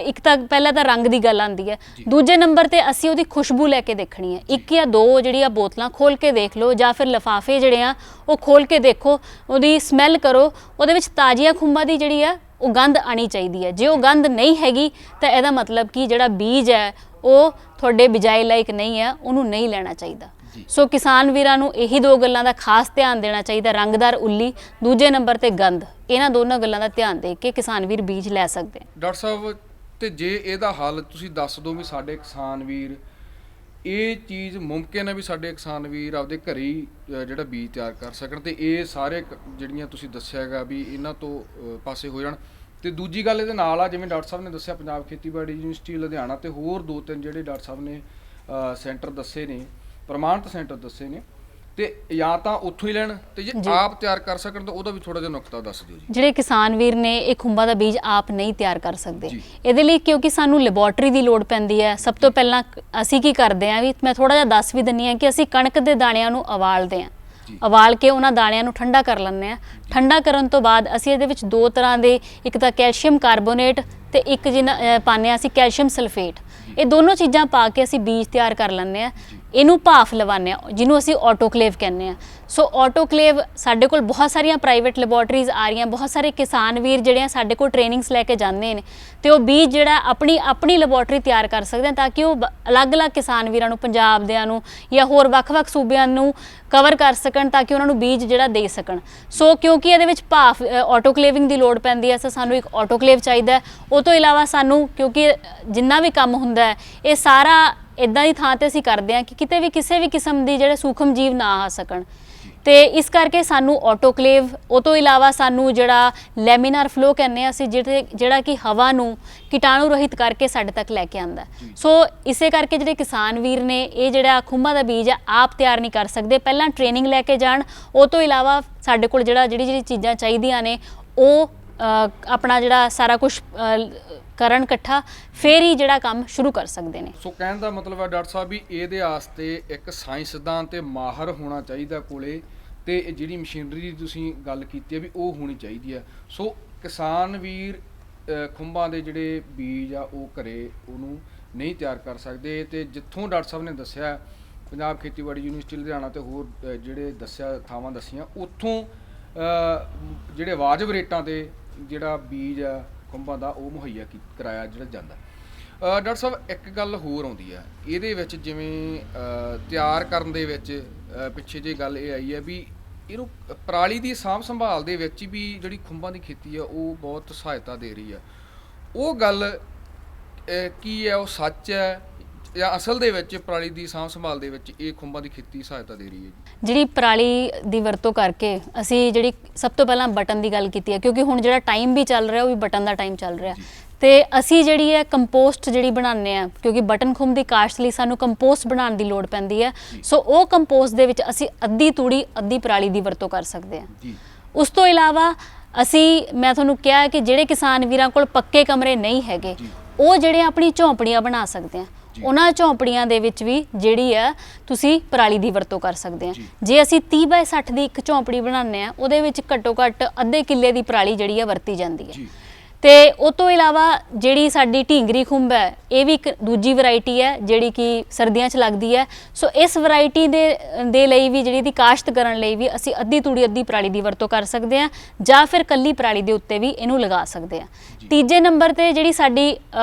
ਇੱਕ ਤਾਂ ਪਹਿਲਾਂ ਤਾਂ ਰੰਗ ਦੀ ਗੱਲ ਆਉਂਦੀ ਹੈ, ਦੂਜੇ ਨੰਬਰ ਤੇ ਅਸੀਂ ਉਹਦੀ ਖੁਸ਼ਬੂ ਲੈ ਕੇ ਦੇਖਣੀ ਹੈ। 1 ਜਾਂ 2 ਜਿਹੜੀਆਂ ਬੋਤਲਾਂ ਖੋਲ ਕੇ ਦੇਖ ਲਓ ਜਾਂ ਫਿਰ ਲਿਫਾਫੇ ਜਿਹੜੇ ਆ ਉਹ ਖੋਲ ਕੇ ਦੇਖੋ, ਉਹਦੀ ਸਮੈਲ ਕਰੋ, ਉਹਦੇ ਵਿੱਚ ਤਾਜ਼ੀਆਂ ਖੁੰਬਾਂ ਦੀ ਜਿਹੜੀ ਆ ਉਹ ਗੰਧ ਆਣੀ ਚਾਹੀਦੀ ਹੈ। ਜੇ ਉਹ ਗੰਧ ਨਹੀਂ ਹੈਗੀ ਤਾਂ ਇਹਦਾ ਮਤਲਬ ਕਿ ਜਿਹੜਾ ਬੀਜ ਹੈ ਉਹ ਤੁਹਾਡੇ ਬਿਜਾਈ ਲਾਇਕ ਨਹੀਂ ਹੈ, ਉਹਨੂੰ ਨਹੀਂ ਲੈਣਾ ਚਾਹੀਦਾ। ਸੋ ਕਿਸਾਨ ਵੀਰਾਂ ਨੂੰ ਇਹੀ 2 ਗੱਲਾਂ ਦਾ ਖਾਸ ਧਿਆਨ ਦੇਣਾ ਚਾਹੀਦਾ, ਰੰਗਦਾਰ ਉੱਲੀ, ਦੂਜੇ ਨੰਬਰ ਤੇ ਗੰਧ। ਇਹਨਾਂ ਦੋਨਾਂ ਗੱਲਾਂ ਦਾ ਧਿਆਨ ਦੇ ਕੇ ਕਿਸਾਨ ਵੀਰ ਬੀਜ ਲੈ ਸਕਦੇ। ਡਾਕਟਰ ਸਾਹਿਬ ਤੇ ਜੇ ਇਹਦਾ ਹੱਲ ਤੁਸੀਂ ਦੱਸ ਦਿਓ ਵੀ ਸਾਡੇ ਕਿਸਾਨ ਵੀਰ ਇਹ ਚੀਜ਼ ਮੁਮਕਿਨ ਹੈ ਵੀ ਸਾਡੇ ਕਿਸਾਨ ਵੀਰ ਆਪਦੇ ਘਰੇ ਹੀ ਜਿਹੜਾ ਬੀਜ ਤਿਆਰ ਕਰ ਸਕਣ ਤੇ ਇਹ ਸਾਰੇ ਜਿਹੜੀਆਂ ਤੁਸੀਂ ਦੱਸਿਆ ਹੈਗਾ ਵੀ ਇਹਨਾਂ ਤੋਂ ਪਾਸੇ ਹੋ ਜਾਣ। ਤੇ ਦੂਜੀ ਗੱਲ ਇਹਦੇ ਨਾਲ ਆ, ਜਿਵੇਂ ਡਾਕਟਰ ਸਾਹਿਬ ਨੇ ਦੱਸਿਆ ਪੰਜਾਬ ਖੇਤੀਬਾੜੀ ਯੂਨੀਵਰਸਿਟੀ ਲੁਧਿਆਣਾ ਤੇ ਹੋਰ 2-3 ਜਿਹੜੇ ਡਾਕਟਰ ਸਾਹਿਬ ਨੇ ਸੈਂਟਰ ਦੱਸੇ ਨੇ, ਪ੍ਰਮਾਣਿਤ ਸੈਂਟਰ ਦੱਸੇ ਨੇ, ਤੇ ਜਾਂ ਤਾਂ ਉੱਥੋਂ ਹੀ ਲੈਣ ਤੇ ਜੇ ਆਪ ਤਿਆਰ ਕਰ ਸਕਣ ਤਾਂ ਉਹਦਾ ਵੀ ਥੋੜਾ ਜਿਹਾ ਨੁਕਤਾ ਦੱਸ ਦਿਓ ਜੀ। ਜਿਹੜੇ ਕਿਸਾਨ ਵੀਰ ਨੇ ਇਹ ਖੁੰਬਾਂ ਦਾ ਬੀਜ ਆਪ ਨਹੀਂ ਤਿਆਰ ਕਰ ਸਕਦੇ, ਇਹਦੇ ਲਈ ਕਿਉਂਕਿ ਸਾਨੂੰ ਲੈਬੋਰਟਰੀ ਦੀ ਲੋੜ ਪੈਂਦੀ ਹੈ। ਸਭ ਤੋਂ ਪਹਿਲਾਂ ਅਸੀਂ ਕੀ ਕਰਦੇ ਹਾਂ ਵੀ ਮੈਂ ਥੋੜਾ ਜਿਹਾ ਦੱਸ ਵੀ ਦਿੰਨੀ ਹਾਂ ਕਿ ਅਸੀਂ ਕਣਕ ਦੇ ਦਾਣਿਆਂ ਨੂੰ ਉਬਾਲਦੇ ਹਾਂ, ਉਬਾਲ ਕੇ ਉਹਨਾਂ ਦਾਣਿਆਂ ਨੂੰ ਠੰਡਾ ਕਰ ਲੈਂਦੇ ਹਾਂ। ਠੰਡਾ ਕਰਨ ਤੋਂ ਬਾਅਦ ਅਸੀਂ ਇਹਦੇ ਵਿੱਚ 2 ਤਰ੍ਹਾਂ ਦੇ, ਇੱਕ ਤਾਂ ਕੈਲਸ਼ੀਅਮ ਕਾਰਬੋਨੇਟ ਤੇ ਇੱਕ ਜਿਹਨਾਂ ਪਾਉਂਦੇ ਹਾਂ ਅਸੀਂ ਕੈਲਸ਼ੀਅਮ ਸਲਫੇਟ, ਇਹ ਦੋਨੋਂ ਚੀਜ਼ਾਂ ਪਾ ਕੇ ਅਸੀਂ ਬੀਜ ਤਿਆਰ ਕਰ ਲੈਂਦੇ ਹਾਂ। ਇਹਨੂੰ ਭਾਫ ਲਵਾਉਂਦੇ ਹਾਂ ਜਿਹਨੂੰ ਅਸੀਂ ਆਟੋਕਲੇਵ ਕਹਿੰਦੇ ਹਾਂ। ਸੋ ਆਟੋਕਲੇਵ ਸਾਡੇ ਕੋਲ ਬਹੁਤ ਸਾਰੀਆਂ ਪ੍ਰਾਈਵੇਟ ਲੈਬੋਰਟਰੀਜ਼ ਆ ਰਹੀਆਂ, ਬਹੁਤ ਸਾਰੇ ਕਿਸਾਨ ਵੀਰ ਜਿਹੜੇ ਆ ਸਾਡੇ ਕੋਲ ਟ੍ਰੇਨਿੰਗਸ ਲੈ ਕੇ ਜਾਂਦੇ ਨੇ ਤੇ ਉਹ ਬੀਜ ਜਿਹੜਾ ਆਪਣੀ ਲੈਬੋਰਟਰੀ ਤਿਆਰ ਕਰ ਸਕਦੇ ਆ ਤਾਂ ਕਿ ਉਹ ਅਲੱਗ-ਅਲੱਗ ਕਿਸਾਨ ਵੀਰਾਂ ਨੂੰ, ਪੰਜਾਬ ਦਿਆਂ ਨੂੰ ਜਾਂ ਹੋਰ ਵੱਖ-ਵੱਖ ਸੂਬਿਆਂ ਨੂੰ ਕਵਰ ਕਰ ਸਕਣ ਤਾਂ ਕਿ ਉਹਨਾਂ ਨੂੰ ਬੀਜ ਜਿਹੜਾ ਦੇ ਸਕਣ। ਸੋ ਕਿਉਂਕਿ ਇਹਦੇ ਵਿੱਚ ਭਾਫ ਆਟੋਕਲੇਵਿੰਗ ਦੀ ਲੋੜ ਪੈਂਦੀ ਹੈ, ਸੋ ਸਾਨੂੰ ਇੱਕ ਆਟੋਕਲੇਵ ਚਾਹੀਦਾ। ਉਹ ਤੋਂ ਇਲਾਵਾ ਸਾਨੂੰ ਕਿਉਂਕਿ ਜਿੰਨਾ ਵੀ ਕੰਮ ਹੁੰਦਾ ਹੈ ਇਹ ਸਾਰਾ ਇੱਦਾਂ ਦੀ ਥਾਂ ਤੇ ਅਸੀਂ ਕਰਦੇ ਹਾਂ ਕਿ ਕਿਤੇ ਵੀ ਕਿਸੇ ਵੀ ਕਿਸਮ ਦੀ ਜਿਹੜੇ ਸੂਖਮ ਜੀਵ ਨਾ ਆ ਸਕਣ, ਤੇ ਇਸ ਕਰਕੇ ਸਾਨੂੰ ਆਟੋਕਲੇਵ, ਉਹ ਤੋਂ ਇਲਾਵਾ ਸਾਨੂੰ ਜਿਹੜਾ ਲੈਮੀਨਾਰ ਫਲੋ ਕਹਿੰਦੇ ਆ ਅਸੀਂ, ਜਿਹੜਾ ਕਿ ਹਵਾ ਨੂੰ ਕੀਟਾਣੂ ਰਹਿਤ ਕਰਕੇ ਸਾਡੇ ਤੱਕ ਲੈ ਕੇ ਆਉਂਦਾ। ਸੋ ਇਸੇ ਕਰਕੇ ਜਿਹੜੇ ਕਿਸਾਨ ਵੀਰ ਨੇ ਇਹ ਜਿਹੜਾ ਖੁੰਬਾਂ ਦਾ ਬੀਜ ਹੈ ਆਪ ਤਿਆਰ ਨਹੀਂ ਕਰ ਸਕਦੇ, ਪਹਿਲਾਂ ਟ੍ਰੇਨਿੰਗ ਲੈ ਕੇ ਜਾਣ। ਉਹ ਤੋਂ ਇਲਾਵਾ ਸਾਡੇ ਕੋਲ ਜਿਹੜੀ ਚੀਜ਼ਾਂ ਚਾਹੀਦੀਆਂ ਨੇ ਉਹ ਆਪਣਾ ਜਿਹੜਾ ਸਾਰਾ ਕੁਝ ਕਰਨ ਇਕੱਠਾ, ਫੇਰ ਹੀ ਜਿਹੜਾ ਕੰਮ ਸ਼ੁਰੂ ਕਰ ਸਕਦੇ ਨੇ। ਸੋ ਕਹਿਣ ਦਾ ਮਤਲਬ ਹੈ ਡਾਕਟਰ ਸਾਹਿਬ ਵੀ ਇਹਦੇ ਵਾਸਤੇ ਇੱਕ ਸਾਇੰਸਦਾਨ ਤੇ ਮਾਹਰ ਹੋਣਾ ਚਾਹੀਦਾ ਕੋਲੇ, ਤੇ ਜਿਹੜੀ ਮਸ਼ੀਨਰੀ ਦੀ ਤੁਸੀਂ ਗੱਲ ਕੀਤੀ ਹੈ ਵੀ ਉਹ ਹੋਣੀ ਚਾਹੀਦੀ ਹੈ। ਸੋ ਕਿਸਾਨ ਵੀਰ ਖੁੰਬਾਂ ਦੇ ਜਿਹੜੇ ਬੀਜ ਆ ਉਹ ਘਰੇ ਉਹਨੂੰ ਨਹੀਂ ਤਿਆਰ ਕਰ ਸਕਦੇ, ਤੇ ਜਿੱਥੋਂ ਡਾਕਟਰ ਸਾਹਿਬ ਨੇ ਦੱਸਿਆ ਪੰਜਾਬ ਖੇਤੀਬਾੜੀ ਯੂਨੀਵਰਸਿਟੀ ਲੁਧਿਆਣਾ ਤੇ ਹੋਰ ਜਿਹੜੇ ਦੱਸਿਆ ਥਾਵਾਂ ਦੱਸੀਆਂ, ਉੱਥੋਂ ਜਿਹੜੇ ਵਾਜਬ ਰੇਟਾਂ ਤੇ ਜਿਹੜਾ ਬੀਜ ਆ ਖੁੰਬਾਂ ਦਾ ਉਹ ਮੁਹੱਈਆ ਕਰਾਇਆ ਜਿਹੜਾ ਜਾਂਦਾ। ਡਾਕਟਰ ਸਾਹਿਬ ਇੱਕ ਗੱਲ ਹੋਰ ਆਉਂਦੀ ਹੈ ਇਹਦੇ ਵਿੱਚ, ਜਿਵੇਂ ਤਿਆਰ ਕਰਨ ਦੇ ਵਿੱਚ ਪਿੱਛੇ ਜਿਹੀ ਗੱਲ ਇਹ ਆਈ ਹੈ ਵੀ ਇਹਨੂੰ ਪਰਾਲੀ ਦੀ ਸਾਂਭ ਸੰਭਾਲ ਦੇ ਵਿੱਚ ਵੀ ਜਿਹੜੀ ਖੁੰਬਾਂ ਦੀ ਖੇਤੀ ਆ ਉਹ ਬਹੁਤ ਸਹਾਇਤਾ ਦੇ ਰਹੀ ਆ। ਉਹ ਗੱਲ ਕੀ ਹੈ, ਉਹ ਸੱਚ ਹੈ ਜਾਂ ਅਸਲ ਦੇ ਵਿੱਚ ਪਰਾਲੀ ਦੀ ਸਾਂਭ ਸੰਭਾਲ ਦੇ ਵਿੱਚ ਇਹ ਖੁੰਬਾਂ ਦੀ ਖੇਤੀ ਸਹਾਇਤਾ ਦੇ ਰਹੀ ਹੈ ਜੀ? ਜਿਹੜੀ ਪਰਾਲੀ ਦੀ ਵਰਤੋਂ ਕਰਕੇ ਅਸੀਂ ਜਿਹੜੀ ਸਭ ਤੋਂ ਪਹਿਲਾਂ ਬਟਨ ਦੀ ਗੱਲ ਕੀਤੀ ਹੈ, ਕਿਉਂਕਿ ਹੁਣ ਜਿਹੜਾ ਟਾਈਮ ਵੀ ਚੱਲ ਰਿਹਾ ਉਹ ਵੀ ਬਟਨ ਦਾ ਟਾਈਮ ਚੱਲ ਰਿਹਾ, ਤੇ ਅਸੀਂ ਜਿਹੜੀ ਹੈ ਕੰਪੋਸਟ ਜਿਹੜੀ ਬਣਾਉਂਦੇ ਆ, ਕਿਉਂਕਿ ਬਟਨ ਖੁੰਭ ਦੀ ਕਾਸ਼ਤ ਲਈ ਸਾਨੂੰ ਕੰਪੋਸਟ ਬਣਾਉਣ ਦੀ ਲੋੜ ਪੈਂਦੀ ਹੈ। ਸੋ ਉਹ ਕੰਪੋਸਟ ਦੇ ਵਿੱਚ ਅਸੀਂ ਅੱਧੀ ਤੂੜੀ ਅੱਧੀ ਪਰਾਲੀ ਦੀ ਵਰਤੋਂ ਕਰ ਸਕਦੇ ਹਾਂ। ਜੀ ਉਸ ਤੋਂ ਇਲਾਵਾ ਮੈਂ ਤੁਹਾਨੂੰ ਕਿਹਾ ਕਿ ਜਿਹੜੇ ਕਿਸਾਨ ਵੀਰਾਂ ਕੋਲ ਪੱਕੇ ਕਮਰੇ ਨਹੀਂ ਹੈਗੇ, ਉਹ ਜਿਹੜੇ ਆਪਣੀ ਝੌਂਪੜੀਆਂ ਬਣਾ ਸਕਦੇ ਆ। ਉਹਨਾਂ ਝੌਂਪੜੀਆਂ ਦੇ ਵਿੱਚ ਵੀ ਜਿਹੜੀ ਆ ਤੁਸੀਂ ਪਰਾਲੀ ਦੀ ਵਰਤੋਂ ਕਰ ਸਕਦੇ ਆ। ਜੇ ਅਸੀਂ 30x60 ਦੀ ਇੱਕ ਝੌਂਪੜੀ ਬਣਾਉਂਦੇ ਆ, ਉਹਦੇ ਵਿੱਚ ਘੱਟੋ ਘੱਟ ਅੱਧੇ ਕਿੱਲੇ ਦੀ ਪਰਾਲੀ ਜਿਹੜੀ ਆ ਵਰਤੀ ਜਾਂਦੀ ਹੈ। ਤੇ ਉਹ ਤੋਂ ਇਲਾਵਾ ਜਿਹੜੀ ਸਾਡੀ ਢੀਂਗਰੀ ਖੁੰਭ ਹੈ, ਇਹ ਵੀ ਇੱਕ ਦੂਜੀ ਵੈਰਾਈਟੀ ਹੈ ਜਿਹੜੀ ਕਿ ਸਰਦੀਆਂ 'ਚ ਲੱਗਦੀ ਹੈ। ਸੋ ਇਸ ਵੈਰਾਈਟੀ ਦੇ ਲਈ ਵੀ ਜਿਹੜੀ ਦੀ ਕਾਸ਼ਤ ਕਰਨ ਲਈ ਵੀ ਅਸੀਂ ਅੱਧੀ ਤੂੜੀ ਅੱਧੀ ਪਰਾਲੀ ਦੀ ਵਰਤੋਂ ਕਰ ਸਕਦੇ ਹਾਂ, ਜਾਂ ਫਿਰ ਕੱਲੀ ਪਰਾਲੀ ਦੇ ਉੱਤੇ ਵੀ ਇਹਨੂੰ ਲਗਾ ਸਕਦੇ ਹਾਂ। ਤੀਜੇ ਨੰਬਰ ਤੇ ਜਿਹੜੀ ਸਾਡੀ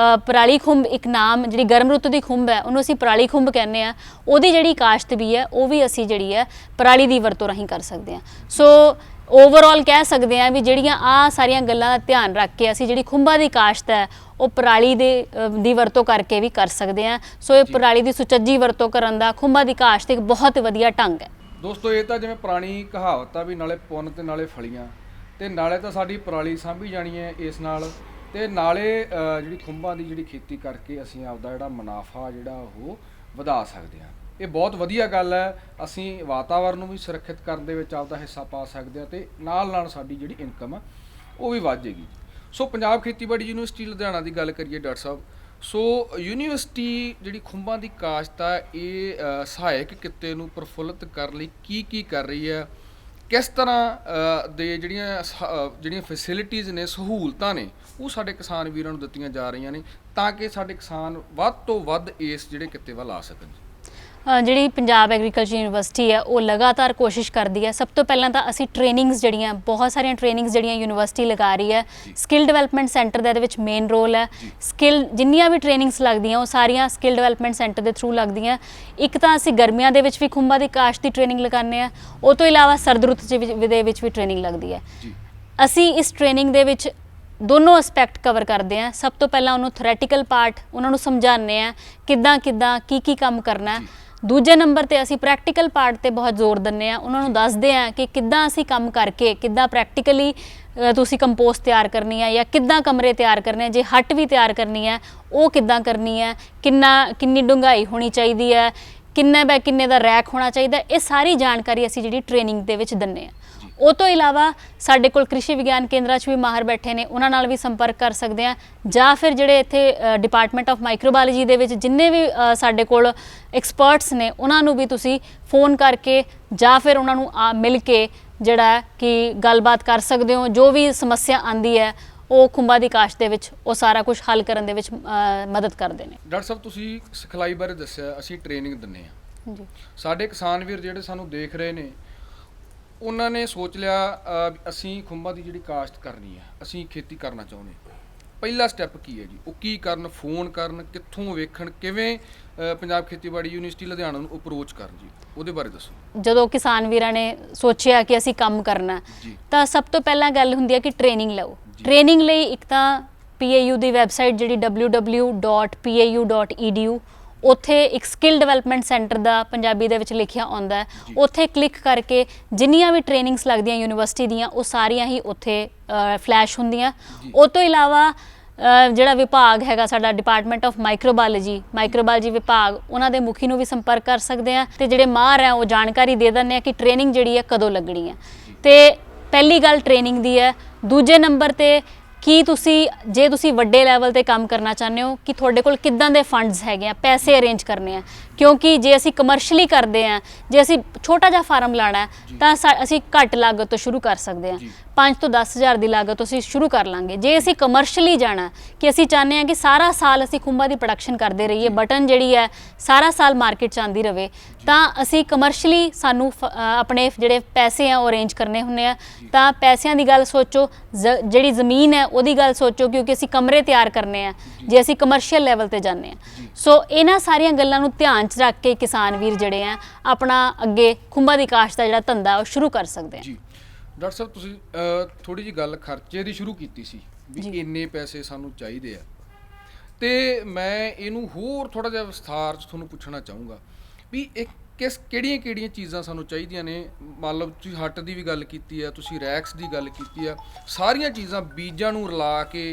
ਪਰਾਲੀ ਖੁੰਭ, ਇੱਕ ਨਾਮ ਜਿਹੜੀ ਗਰਮ ਰੁੱਤ ਦੀ ਖੁੰਭ ਹੈ, ਉਹਨੂੰ ਅਸੀਂ ਪਰਾਲੀ ਖੁੰਭ ਕਹਿੰਦੇ ਆ। ਉਹਦੀ ਜਿਹੜੀ ਕਾਸ਼ਤ ਵੀ ਹੈ, ਉਹ ਵੀ ਅਸੀਂ ਜਿਹੜੀ ਹੈ ਪਰਾਲੀ ਦੀ ਵਰਤੋਂ ਰਾਹੀਂ ਕਰ ਸਕਦੇ ਹਾਂ। ਸੋ ਓਵਰਆਲ ਕਹਿ ਸਕਦੇ ਹਾਂ ਵੀ ਜਿਹੜੀਆਂ ਆ ਸਾਰੀਆਂ ਗੱਲਾਂ ਦਾ ਧਿਆਨ ਰੱਖ ਕੇ ਅਸੀਂ ਜਿਹੜੀ ਖੁੰਭਾਂ ਦੀ ਕਾਸ਼ਤ ਹੈ ਉਹ ਪਰਾਲੀ ਦੀ ਵਰਤੋਂ ਕਰਕੇ ਵੀ ਕਰ ਸਕਦੇ ਹਾਂ। ਸੋ ਇਹ ਪਰਾਲੀ ਦੀ ਸੁਚੱਜੀ ਵਰਤੋਂ ਕਰਨ ਦਾ ਖੁੰਭਾਂ ਦੀ ਕਾਸ਼ਤ ਇੱਕ ਬਹੁਤ ਵਧੀਆ ਢੰਗ ਹੈ। ਦੋਸਤੋ, ਇਹ ਤਾਂ ਜਿਵੇਂ ਪੁਰਾਣੀ ਕਹਾਵਤ ਆ ਵੀ ਨਾਲੇ ਪੁੰਨ ਤੇ ਨਾਲੇ ਫਲੀਆਂ, ਤੇ ਨਾਲੇ ਤਾਂ ਸਾਡੀ ਪਰਾਲੀ ਸਾਂਭੀ ਜਾਣੀ ਹੈ ਇਸ ਨਾਲ, ਤੇ ਨਾਲੇ ਜਿਹੜੀ ਖੁੰਭਾਂ ਦੀ ਜਿਹੜੀ ਖੇਤੀ ਕਰਕੇ ਅਸੀਂ ਆਪਦਾ ਜਿਹੜਾ ਮੁਨਾਫਾ ਜਿਹੜਾ ਉਹ ਵਧਾ ਸਕਦੇ ਹਾਂ। ਇਹ ਬਹੁਤ ਵਧੀਆ ਗੱਲ ਹੈ। ਅਸੀਂ ਵਾਤਾਵਰਨ ਨੂੰ ਵੀ ਸੁਰੱਖਿਅਤ ਕਰਨ ਦੇ ਵਿੱਚ ਆਪਦਾ ਹਿੱਸਾ ਪਾ ਸਕਦੇ ਹਾਂ, ਤੇ ਨਾਲ ਸਾਡੀ ਜਿਹੜੀ ਇਨਕਮ ਆ ਉਹ ਵੀ ਵੱਧ ਜਾਏਗੀ। ਸੋ ਪੰਜਾਬ ਖੇਤੀਬਾੜੀ ਯੂਨੀਵਰਸਿਟੀ ਲੁਧਿਆਣਾ ਦੀ ਗੱਲ ਕਰੀਏ ਡਾਕਟਰ ਸਾਹਿਬ, ਸੋ ਯੂਨੀਵਰਸਿਟੀ ਜਿਹੜੀ ਖੁੰਭਾਂ ਦੀ ਕਾਸ਼ਤ ਆ, ਇਹ ਸਹਾਇਕ ਕਿੱਤੇ ਨੂੰ ਪ੍ਰਫੁੱਲਤ ਕਰਨ ਲਈ ਕੀ ਕਰ ਰਹੀ ਹੈ? ਕਿਸ ਤਰ੍ਹਾਂ ਦੇ ਜਿਹੜੀਆਂ ਫੈਸਿਲਿਟੀਜ਼ ਨੇ, ਸਹੂਲਤਾਂ ਨੇ, ਉਹ ਸਾਡੇ ਕਿਸਾਨ ਵੀਰਾਂ ਨੂੰ ਦਿੱਤੀਆਂ ਜਾ ਰਹੀਆਂ ਨੇ ਤਾਂ ਕਿ ਸਾਡੇ ਕਿਸਾਨ ਵੱਧ ਤੋਂ ਵੱਧ ਇਸ ਜਿਹੜੇ ਕਿੱਤੇ ਵੱਲ ਆ ਸਕਣ? ਜਿਹੜੀ ਪੰਜਾਬ ਐਗਰੀਕਲਚਰ ਯੂਨੀਵਰਸਿਟੀ ਹੈ ਉਹ ਲਗਾਤਾਰ ਕੋਸ਼ਿਸ਼ ਕਰਦੀ ਹੈ। ਸਭ ਤੋਂ ਪਹਿਲਾਂ ਤਾਂ ਅਸੀਂ ਟ੍ਰੇਨਿੰਗਸ ਜਿਹੜੀਆਂ ਬਹੁਤ ਸਾਰੀਆਂ ਟ੍ਰੇਨਿੰਗਸ ਜਿਹੜੀਆਂ ਯੂਨੀਵਰਸਿਟੀ ਲਗਾ ਰਹੀ ਹੈ, ਸਕਿੱਲ ਡਿਵੈਲਪਮੈਂਟ ਸੈਂਟਰ ਦਾ ਇਹਦੇ ਵਿੱਚ ਮੇਨ ਰੋਲ ਹੈ। ਜਿੰਨੀਆਂ ਵੀ ਟ੍ਰੇਨਿੰਗਸ ਲੱਗਦੀਆਂ ਉਹ ਸਾਰੀਆਂ ਸਕਿੱਲ ਡਿਵੈਲਪਮੈਂਟ ਸੈਂਟਰ ਦੇ ਥਰੂ ਲੱਗਦੀਆਂ। ਇੱਕ ਤਾਂ ਅਸੀਂ ਗਰਮੀਆਂ ਦੇ ਵਿੱਚ ਵੀ ਖੁੰਭਾਂ ਦੀ ਕਾਸ਼ਤ ਦੀ ਟ੍ਰੇਨਿੰਗ ਲਗਾਉਂਦੇ ਹਾਂ, ਉਹ ਤੋਂ ਇਲਾਵਾ ਸਰਦ ਰੁੱਤ ਦੇ ਵਿੱਚ ਵੀ ਟ੍ਰੇਨਿੰਗ ਲੱਗਦੀ ਹੈ। ਅਸੀਂ ਇਸ ਟ੍ਰੇਨਿੰਗ ਦੇ ਵਿੱਚ ਦੋਨੋਂ ਐਸਪੈਕਟ ਕਵਰ ਕਰਦੇ ਹਾਂ। ਸਭ ਤੋਂ ਪਹਿਲਾਂ ਉਹਨੂੰ ਥਿਓਰੈਟੀਕਲ ਪਾਰਟ ਉਹਨਾਂ ਨੂੰ ਸਮਝਾਉਂਦੇ ਹਾਂ ਕਿੱਦਾਂ ਕੀ ਕੰਮ ਕਰਨਾ ਹੈ। ਦੂਜੇ ਨੰਬਰ ਤੇ ਅਸੀਂ ਪ੍ਰੈਕਟੀਕਲ ਪਾਰਟ ਤੇ ਬਹੁਤ ਜ਼ੋਰ ਦਿੰਦੇ ਆ। ਉਹਨਾਂ ਨੂੰ ਦੱਸਦੇ ਆ ਕਿ ਕਿੱਦਾਂ ਅਸੀਂ ਕੰਮ ਕਰਕੇ ਕਿੱਦਾਂ ਪ੍ਰੈਕਟੀਕਲੀ ਤੁਸੀਂ ਕੰਪੋਸਟ ਤਿਆਰ ਕਰਨੀ ਹੈ, ਜਾਂ ਕਿੱਦਾਂ ਕਮਰੇ ਤਿਆਰ ਕਰਨੇ, ਜੇ ਹੱਟ ਵੀ ਤਿਆਰ ਕਰਨੀ ਹੈ ਉਹ ਕਿੱਦਾਂ ਕਰਨੀ ਹੈ, ਕਿੰਨੀ ਡੂੰਘਾਈ ਹੋਣੀ ਚਾਹੀਦੀ ਹੈ, ਕਿੰਨੇ ਬਾय ਕਿੰਨੇ ਦਾ ਰੈਕ ਹੋਣਾ ਚਾਹੀਦਾ। ਇਹ ਸਾਰੀ ਜਾਣਕਾਰੀ ਅਸੀਂ ਜਿਹੜੀ ਟ੍ਰੇਨਿੰਗ ਦੇ ਵਿੱਚ ਦਿੰਦੇ ਆ। ਉਹ ਤੋਂ ਇਲਾਵਾ ਸਾਡੇ ਕੋਲ ਕ੍ਰਿਸ਼ੀ ਵਿਗਿਆਨ ਕੇਂਦਰਾਂ 'ਚ ਵੀ ਮਾਹਰ ਬੈਠੇ ਨੇ, ਉਹਨਾਂ ਨਾਲ ਵੀ ਸੰਪਰਕ ਕਰ ਸਕਦੇ ਆ, ਜਾਂ ਫਿਰ ਜਿਹੜੇ ਇੱਥੇ ਡਿਪਾਰਟਮੈਂਟ ਆਫ ਮਾਈਕਰੋਬਾਇਓਲੋਜੀ ਦੇ ਵਿੱਚ ਜਿੰਨੇ ਵੀ ਸਾਡੇ ਕੋਲ ਐਕਸਪਰਟਸ ਨੇ ਉਹਨਾਂ ਨੂੰ ਵੀ ਤੁਸੀਂ ਫੋਨ ਕਰਕੇ ਜਾਂ ਫਿਰ ਉਹਨਾਂ ਨੂੰ ਮਿਲ ਕੇ ਜਿਹੜਾ ਕਿ ਗੱਲਬਾਤ ਕਰ ਸਕਦੇ ਹੋ। ਜੋ ਵੀ ਸਮੱਸਿਆ ਆਂਦੀ ਹੈ ਉਹ ਖੁੰਭਾਂ ਦੀ ਕਾਸ਼ਤ ਦੇ ਵਿੱਚ ਉਹ ਸਾਰਾ ਕੁਝ ਹੱਲ ਕਰਨ ਦੇ ਵਿੱਚ ਮਦਦ ਕਰਦੇ ਨੇ। ਡਾਕਟਰ ਸਾਹਿਬ, ਤੁਸੀਂ ਸਿਖਲਾਈ ਬਾਰੇ ਦੱਸਿਆ, ਅਸੀਂ ਟ੍ਰੇਨਿੰਗ ਦਿੰਦੇ ਹਾਂ ਜੀ। ਸਾਡੇ ਕਿਸਾਨ ਵੀਰ ਜਿਹੜੇ ਸਾਨੂੰ ਦੇਖ ਰਹੇ ਨੇ, ਉਹਨਾਂ ਨੇ ਸੋਚ ਲਿਆ ਅਸੀਂ ਖੁੰਭਾਂ ਦੀ ਜਿਹੜੀ ਕਾਸ਼ਤ ਕਰਨੀ ਹੈ, ਅਸੀਂ ਖੇਤੀ ਕਰਨਾ ਚਾਹੁੰਦੇ ਹਾਂ। ਪਹਿਲਾ ਸਟੈਪ ਕੀ ਹੈ ਜੀ? ਉਹ ਕੀ ਕਰਨ? ਫੋਨ ਕਰਨ? ਕਿੱਥੋਂ ਵੇਖਣ? ਕਿਵੇਂ ਪੰਜਾਬ ਖੇਤੀਬਾੜੀ ਯੂਨੀਵਰਸਿਟੀ ਲੁਧਿਆਣਾ ਨੂੰ ਅਪਰੋਚ ਕਰਨ ਜੀ? ਉਹਦੇ ਬਾਰੇ ਦੱਸੋ। ਜਦੋਂ ਕਿਸਾਨ ਵੀਰਾਂ ਨੇ ਸੋਚਿਆ ਕਿ ਅਸੀਂ ਕੰਮ ਕਰਨਾ, ਤਾਂ ਸਭ ਤੋਂ ਪਹਿਲਾਂ ਗੱਲ ਹੁੰਦੀ ਹੈ ਕਿ ਟ੍ਰੇਨਿੰਗ ਲਓ। ਟ੍ਰੇਨਿੰਗ ਲਈ ਇੱਕ ਤਾਂ PAU ਦੀ ਵੈਬਸਾਈਟ ਜਿਹੜੀ www.pau.edu, ਉੱਥੇ ਇੱਕ ਸਕਿੱਲ ਡਿਵੈਲਪਮੈਂਟ ਸੈਂਟਰ ਦਾ ਪੰਜਾਬੀ ਦੇ ਵਿੱਚ ਲਿਖਿਆ ਆਉਂਦਾ ਹੈ। ਉੱਥੇ ਕਲਿੱਕ ਕਰਕੇ ਜਿੰਨੀਆਂ ਵੀ ਟ੍ਰੇਨਿੰਗਸ ਲੱਗਦੀਆਂ ਯੂਨੀਵਰਸਿਟੀ ਦੀਆਂ ਉਹ ਸਾਰੀਆਂ ਹੀ ਉੱਥੇ ਫਲੈਸ਼ ਹੁੰਦੀਆਂ। ਉਹ ਤੋਂ ਇਲਾਵਾ ਜਿਹੜਾ ਵਿਭਾਗ ਹੈਗਾ ਸਾਡਾ ਡਿਪਾਰਟਮੈਂਟ ਆਫ ਮਾਈਕਰੋਬਾਇਓਲੋਜੀ ਵਿਭਾਗ, ਉਹਨਾਂ ਦੇ ਮੁਖੀ ਨੂੰ ਵੀ ਸੰਪਰਕ ਕਰ ਸਕਦੇ ਆ, ਤੇ ਜਿਹੜੇ ਮਾਹਰ ਹੈ ਉਹ ਜਾਣਕਾਰੀ ਦੇ ਦਿੰਦੇ ਆ ਕਿ ਟ੍ਰੇਨਿੰਗ ਜਿਹੜੀ ਹੈ ਕਦੋਂ ਲੱਗਣੀ ਹੈ। ਤੇ ਪਹਿਲੀ ਗੱਲ ਟ੍ਰੇਨਿੰਗ ਦੀ ਹੈ। ਦੂਜੇ ਨੰਬਰ ਤੇ ਕਿ ਜੇ ਤੁਸੀਂ ਵੱਡੇ ਲੈਵਲ ਤੇ ਕੰਮ ਕਰਨਾ ਚਾਹੁੰਦੇ ਹੋ ਕਿ ਤੁਹਾਡੇ ਕੋਲ ਕਿੱਦਾਂ ਦੇ ਫੰਡਸ ਹੈਗੇ ਆ, ਪੈਸੇ ਅਰੇਂਜ ਕਰਨੇ ਆ। ਕਿਉਂਕਿ ਜੇ ਅਸੀਂ ਕਮਰਸ਼ੀਅਲੀ ਕਰਦੇ ਆ, ਜੇ ਅਸੀਂ ਛੋਟਾ ਜਿਹਾ ਫਾਰਮ ਲਾਣਾ ਤਾਂ ਅਸੀਂ ਘੱਟ ਲਾਗਤ ਤੋਂ ਸ਼ੁਰੂ ਕਰ ਸਕਦੇ ਆ। 5 ਤੋਂ 10 ਹਜ਼ਾਰ ਦੀ ਲਾਗਤ ਤੋਂ ਅਸੀਂ ਸ਼ੁਰੂ ਕਰ ਲਾਂਗੇ। ਜੇ ਅਸੀਂ ਕਮਰਸ਼ੀਅਲੀ ਜਾਣਾ ਕਿ ਅਸੀਂ ਚਾਹੁੰਦੇ ਹਾਂ ਕਿ ਸਾਰਾ ਸਾਲ ਅਸੀਂ ਖੁੰਭਾਂ ਦੀ ਪ੍ਰੋਡਕਸ਼ਨ ਕਰਦੇ ਰਹੀਏ, ਬਟਨ ਜਿਹੜੀ ਹੈ ਸਾਰਾ ਸਾਲ ਮਾਰਕੀਟ 'ਚ ਆਉਂਦੀ ਰਹੇ, ਤਾਂ ਅਸੀਂ ਕਮਰਸ਼ੀਅਲੀ ਸਾਨੂੰ ਆਪਣੇ ਜਿਹੜੇ ਪੈਸੇ ਆ ਉਹ ਅਰੇਂਜ ਕਰਨੇ ਹੁੰਦੇ ਆ। ਤਾਂ ਪੈਸਿਆਂ ਦੀ ਗੱਲ ਸੋਚੋ, ਜਿਹੜੀ ਜ਼ਮੀਨ ਹੈ ਉਹਦੀ ਗੱਲ ਸੋਚੋ, ਕਿਉਂਕਿ ਅਸੀਂ ਕਮਰੇ ਤਿਆਰ ਕਰਨੇ ਆ ਜੇ ਅਸੀਂ ਕਮਰਸ਼ੀਅਲ ਲੈਵਲ ਤੇ ਜਾਂਦੇ ਆ। ਸੋ ਇਹਨਾਂ ਸਾਰੀਆਂ ਗੱਲਾਂ ਨੂੰ ਧਿਆਨ 'ਚ ਰੱਖ ਕੇ ਕਿਸਾਨ ਵੀਰ ਜਿਹੜੇ ਆ ਆਪਣਾ ਅੱਗੇ ਖੁੰਭਾਂ ਦੀ ਕਾਸ਼ਤ ਦਾ ਜਿਹੜਾ ਧੰਦਾ ਉਹ ਸ਼ੁਰੂ ਕਰ ਸਕਦੇ ਆ। ਡਾਕਟਰ ਸਾਹਿਬ, ਤੁਸੀਂ ਥੋੜੀ ਜਿਹੀ ਗੱਲ ਖਰਚੇ ਦੀ ਸ਼ੁਰੂ ਕੀਤੀ ਸੀ ਵੀ ਇੰਨੇ ਪੈਸੇ ਸਾਨੂੰ ਚਾਹੀਦੇ ਆ, ਤੇ ਮੈਂ ਇਹਨੂੰ ਹੋਰ ਥੋੜਾ ਜਿਹਾ ਵਿਸਥਾਰ 'ਚ ਤੁਹਾਨੂੰ ਪੁੱਛਣਾ ਚਾਹੂੰਗਾ ਵੀ ਇਹ ਕਿਹੜੀਆਂ ਚੀਜ਼ਾਂ ਸਾਨੂੰ ਚਾਹੀਦੀਆਂ ਨੇ। ਮੰਨ ਲਓ ਤੁਸੀਂ ਹੱਟ ਦੀ ਵੀ ਗੱਲ ਕੀਤੀ ਆ, ਤੁਸੀਂ ਰੈਕਸ ਦੀ ਗੱਲ ਕੀਤੀ ਆ, ਸਾਰੀਆਂ ਚੀਜ਼ਾਂ ਬੀਜਾਂ ਨੂੰ ਰਲਾ ਕੇ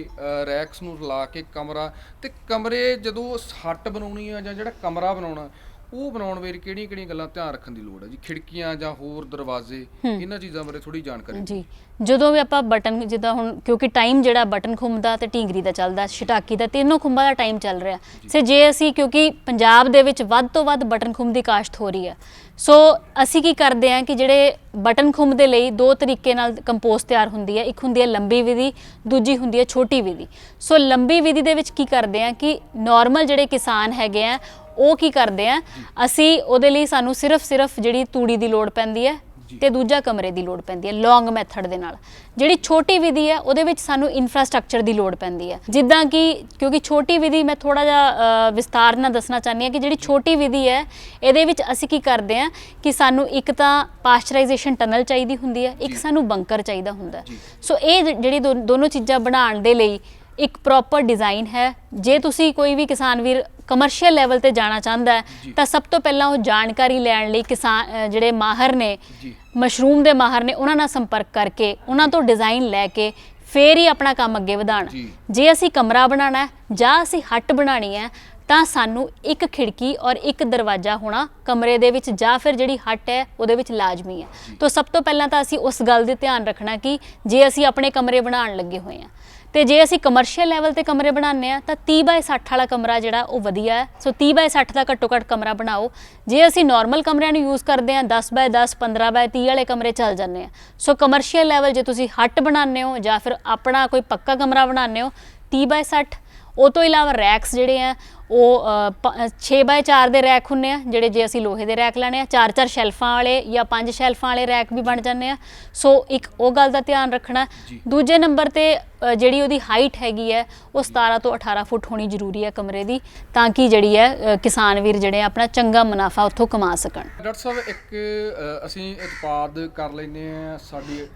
ਰੈਕਸ ਨੂੰ ਰਲਾ ਕੇ ਕਮਰਾ ਤੇ ਕਮਰੇ ਜਦੋਂ ਹੱਟ ਬਣਾਉਣੀ ਆ ਜਾਂ ਜਿਹੜਾ ਕਮਰਾ ਬਣਾਉਣਾ ਉਹ ਬਣਾਉਣ ਵੇਲੇ ਕਿਹੜੀਆਂ ਗੱਲਾਂ ਧਿਆਨ ਰੱਖਣ ਦੀ ਲੋੜ ਹੈ ਜੀ। ਖਿੜਕੀਆਂ ਜਾਂ ਹੋਰ ਦਰਵਾਜ਼ੇ, ਇਹਨਾਂ ਚੀਜ਼ਾਂ ਬਾਰੇ ਥੋੜੀ ਜਾਣਕਾਰੀ ਜੀ। ਜਦੋਂ ਵੀ ਆਪਾਂ ਬਟਨ, ਜਿੱਦਾਂ ਹੁਣ ਕਿਉਂਕਿ ਟਾਈਮ ਜਿਹੜਾ ਬਟਨ ਖੁੰਭ ਦਾ ਤੇ ਢੀਂਗਰੀ ਦਾ ਚੱਲਦਾ, ਛਟਾਕੀ ਦਾ, ਤਿੰਨੋਂ ਖੁੰਭਾਂ ਦਾ ਟਾਈਮ ਚੱਲ ਰਿਹਾ। ਸੇ ਜੇ ਅਸੀਂ, ਕਿਉਂਕਿ ਪੰਜਾਬ ਦੇ ਵਿੱਚ ਵੱਧ ਤੋਂ ਵੱਧ ਬਟਨ ਖੁੰਭ ਦੀ ਕਾਸ਼ਤ ਹੋ ਰਹੀ ਹੈ, ਸੋ ਅਸੀਂ ਕੀ ਕਰਦੇ ਹਾਂ ਕਿ ਜਿਹੜੇ ਬਟਨ ਖੁੰਭ ਦੇ ਲਈ ਦੋ ਤਰੀਕੇ ਨਾਲ ਕੰਪੋਸਟ ਤਿਆਰ ਹੁੰਦੀ ਹੈ। ਇੱਕ ਹੁੰਦੀ ਹੈ ਲੰਬੀ ਵਿਧੀ, ਦੂਜੀ ਹੁੰਦੀ ਹੈ ਛੋਟੀ ਵਿਧੀ। ਸੋ ਲੰਬੀ ਵਿਧੀ ਦੇ ਵਿੱਚ ਕੀ ਕਰਦੇ ਹਾਂ ਕਿ ਨਾਰਮਲ ਜਿਹੜੇ ਕਿਸਾਨ ਹੈਗੇ ਆ ਉਹ ਕੀ ਕਰਦੇ ਆ, ਅਸੀਂ ਉਹਦੇ ਲਈ ਸਾਨੂੰ ਸਿਰਫ ਜਿਹੜੀ ਤੂੜੀ ਦੀ ਲੋੜ ਪੈਂਦੀ ਹੈ ਤੇ ਦੂਜਾ ਕਮਰੇ ਦੀ ਲੋੜ ਪੈਂਦੀ ਹੈ ਲੌਂਗ ਮੈਥਡ ਦੇ ਨਾਲ। ਜਿਹੜੀ ਛੋਟੀ ਵਿਧੀ ਹੈ ਉਹਦੇ ਵਿੱਚ ਸਾਨੂੰ ਇਨਫਰਾਸਟ੍ਰਕਚਰ ਦੀ ਲੋੜ ਪੈਂਦੀ ਹੈ। ਜਿੱਦਾਂ ਕਿ ਕਿਉਂਕਿ ਛੋਟੀ ਵਿਧੀ ਮੈਂ ਥੋੜਾ ਜਿਹਾ ਵਿਸਤਾਰ ਨਾਲ ਦੱਸਣਾ ਚਾਹੁੰਦੀ ਹਾਂ ਕਿ ਜਿਹੜੀ ਛੋਟੀ ਵਿਧੀ ਹੈ ਇਹਦੇ ਵਿੱਚ ਅਸੀਂ ਕੀ ਕਰਦੇ ਹਾਂ ਕਿ ਸਾਨੂੰ ਇੱਕ ਤਾਂ ਪਾਸਚਰਾਈਜੇਸ਼ਨ ਟਨਲ ਚਾਹੀਦੀ ਹੁੰਦੀ ਹੈ, ਇੱਕ ਸਾਨੂੰ ਬੰਕਰ ਚਾਹੀਦਾ ਹੁੰਦਾ। ਸੋ ਇਹ ਜਿਹੜੀ ਦੋਨੋਂ ਚੀਜ਼ਾਂ ਬਣਾਉਣ ਦੇ ਲਈ ਇੱਕ ਪ੍ਰੋਪਰ ਡਿਜ਼ਾਈਨ ਹੈ। ਜੇ ਤੁਸੀਂ ਕੋਈ ਵੀ ਕਿਸਾਨ ਵੀਰ ਕਮਰਸ਼ੀਅਲ ਲੈਵਲ ਤੇ ਜਾਣਾ ਚਾਹੁੰਦਾ ਹੈ ਤਾਂ ਸਭ ਤੋਂ ਪਹਿਲਾਂ ਉਹ ਜਾਣਕਾਰੀ ਲੈਣ ਲਈ ਕਿਸਾਨ ਜਿਹੜੇ ਮਾਹਰ ਨੇ, ਮਸ਼ਰੂਮ ਦੇ ਮਾਹਰ ਨੇ, ਉਹਨਾਂ ਨਾਲ ਸੰਪਰਕ ਕਰਕੇ ਉਹਨਾਂ ਤੋਂ ਡਿਜ਼ਾਈਨ ਲੈ ਕੇ ਫੇਰ ਹੀ ਆਪਣਾ ਕੰਮ ਅੱਗੇ ਵਧਾਉਣਾ। ਜੇ ਅਸੀਂ ਕਮਰਾ ਬਣਾਉਣਾ ਹੈ ਜਾਂ ਅਸੀਂ ਹੱਟ ਬਣਾਉਣੀ ਹੈ ਤਾਂ ਸਾਨੂੰ ਇੱਕ ਖਿੜਕੀ ਔਰ ਇੱਕ ਦਰਵਾਜ਼ਾ ਹੋਣਾ ਕਮਰੇ ਦੇ ਵਿੱਚ ਜਾਂ ਫਿਰ ਜਿਹੜੀ ਹੱਟ ਹੈ ਉਹਦੇ ਵਿੱਚ ਲਾਜ਼ਮੀ ਹੈ। ਤਾਂ ਸਭ ਤੋਂ ਪਹਿਲਾਂ ਤਾਂ ਅਸੀਂ ਉਸ ਗੱਲ ਦਾ ਧਿਆਨ ਰੱਖਣਾ ਕਿ ਜੇ ਅਸੀਂ ਆਪਣੇ ਕਮਰੇ ਬਣਾਉਣ ਲੱਗੇ ਹੋਏ ਹਾਂ ਤੇ ਜੇ ਅਸੀਂ ਕਮਰਸ਼ੀਅਲ ਲੈਵਲ ਤੇ ਕਮਰੇ ਬਣਾਉਂਦੇ ਆ ਤਾਂ 30x60 ਵਾਲਾ ਕਮਰਾ ਜਿਹੜਾ ਉਹ ਵਧੀਆ ਹੈ। ਸੋ 30x60 ਦਾ ਘੱਟੋ ਘੱਟ ਕਮਰਾ ਬਣਾਓ। ਜੇ ਅਸੀਂ ਨਾਰਮਲ ਕਮਰਿਆਂ ਨੂੰ ਯੂਜ਼ ਕਰਦੇ ਆ 10x10 15x30 ਵਾਲੇ ਕਮਰੇ ਚੱਲ ਜਾਂਦੇ ਆ। ਸੋ ਕਮਰਸ਼ੀਅਲ ਲੈਵਲ ਜੇ ਤੁਸੀਂ ਹੱਟ ਬਣਾਉਂਦੇ ਹੋ ਜਾਂ ਫਿਰ ਆਪਣਾ ਕੋਈ ਪੱਕਾ ਕਮਰਾ ਬਣਾਉਂਦੇ ਹੋ 30x60। ਉਹ ਤੋਂ ਇਲਾਵਾ ਰੈਕਸ ਜਿਹੜੇ ਆ ਉਹ 6x4 ਦੇ ਰੈਕ ਹੁੰਦੇ ਆ, ਜਿਹੜੇ ਜੇ ਅਸੀਂ ਲੋਹੇ ਦੇ ਰੈਕ ਲੈਣੇ ਆ 4-4 ਸ਼ੈਲਫਾਂ ਵਾਲੇ ਜਾਂ 5 ਸ਼ੈਲਫਾਂ ਵਾਲੇ ਰੈਕ ਵੀ ਬਣ ਜਾਂਦੇ ਆ। ਸੋ ਇੱਕ ਉਹ ਗੱਲ ਦਾ ਧਿਆਨ ਰੱਖਣਾ। ਦੂਜੇ ਨੰਬਰ ਤੇ ਜਿਹੜੀ ਉਹਦੀ ਹਾਈਟ ਹੈਗੀ ਹੈ ਉਹ 17 ਤੋਂ 18 ਫੁੱਟ ਹੋਣੀ ਜ਼ਰੂਰੀ ਹੈ ਕਮਰੇ ਦੀ, ਤਾਂ ਕਿ ਜਿਹੜੀ ਹੈ ਕਿਸਾਨ ਵੀਰ ਜਿਹੜੇ ਆਪਣਾ ਚੰਗਾ ਮੁਨਾਫਾ ਉੱਥੋਂ ਕਮਾ ਸਕਣ। ਡਾਕਟਰ ਸਾਹਿਬ, ਇੱਕ ਅਸੀਂ ਉਤਪਾਦ ਕਰ ਲੈਂਦੇ ਆ, ਸਾਡੀ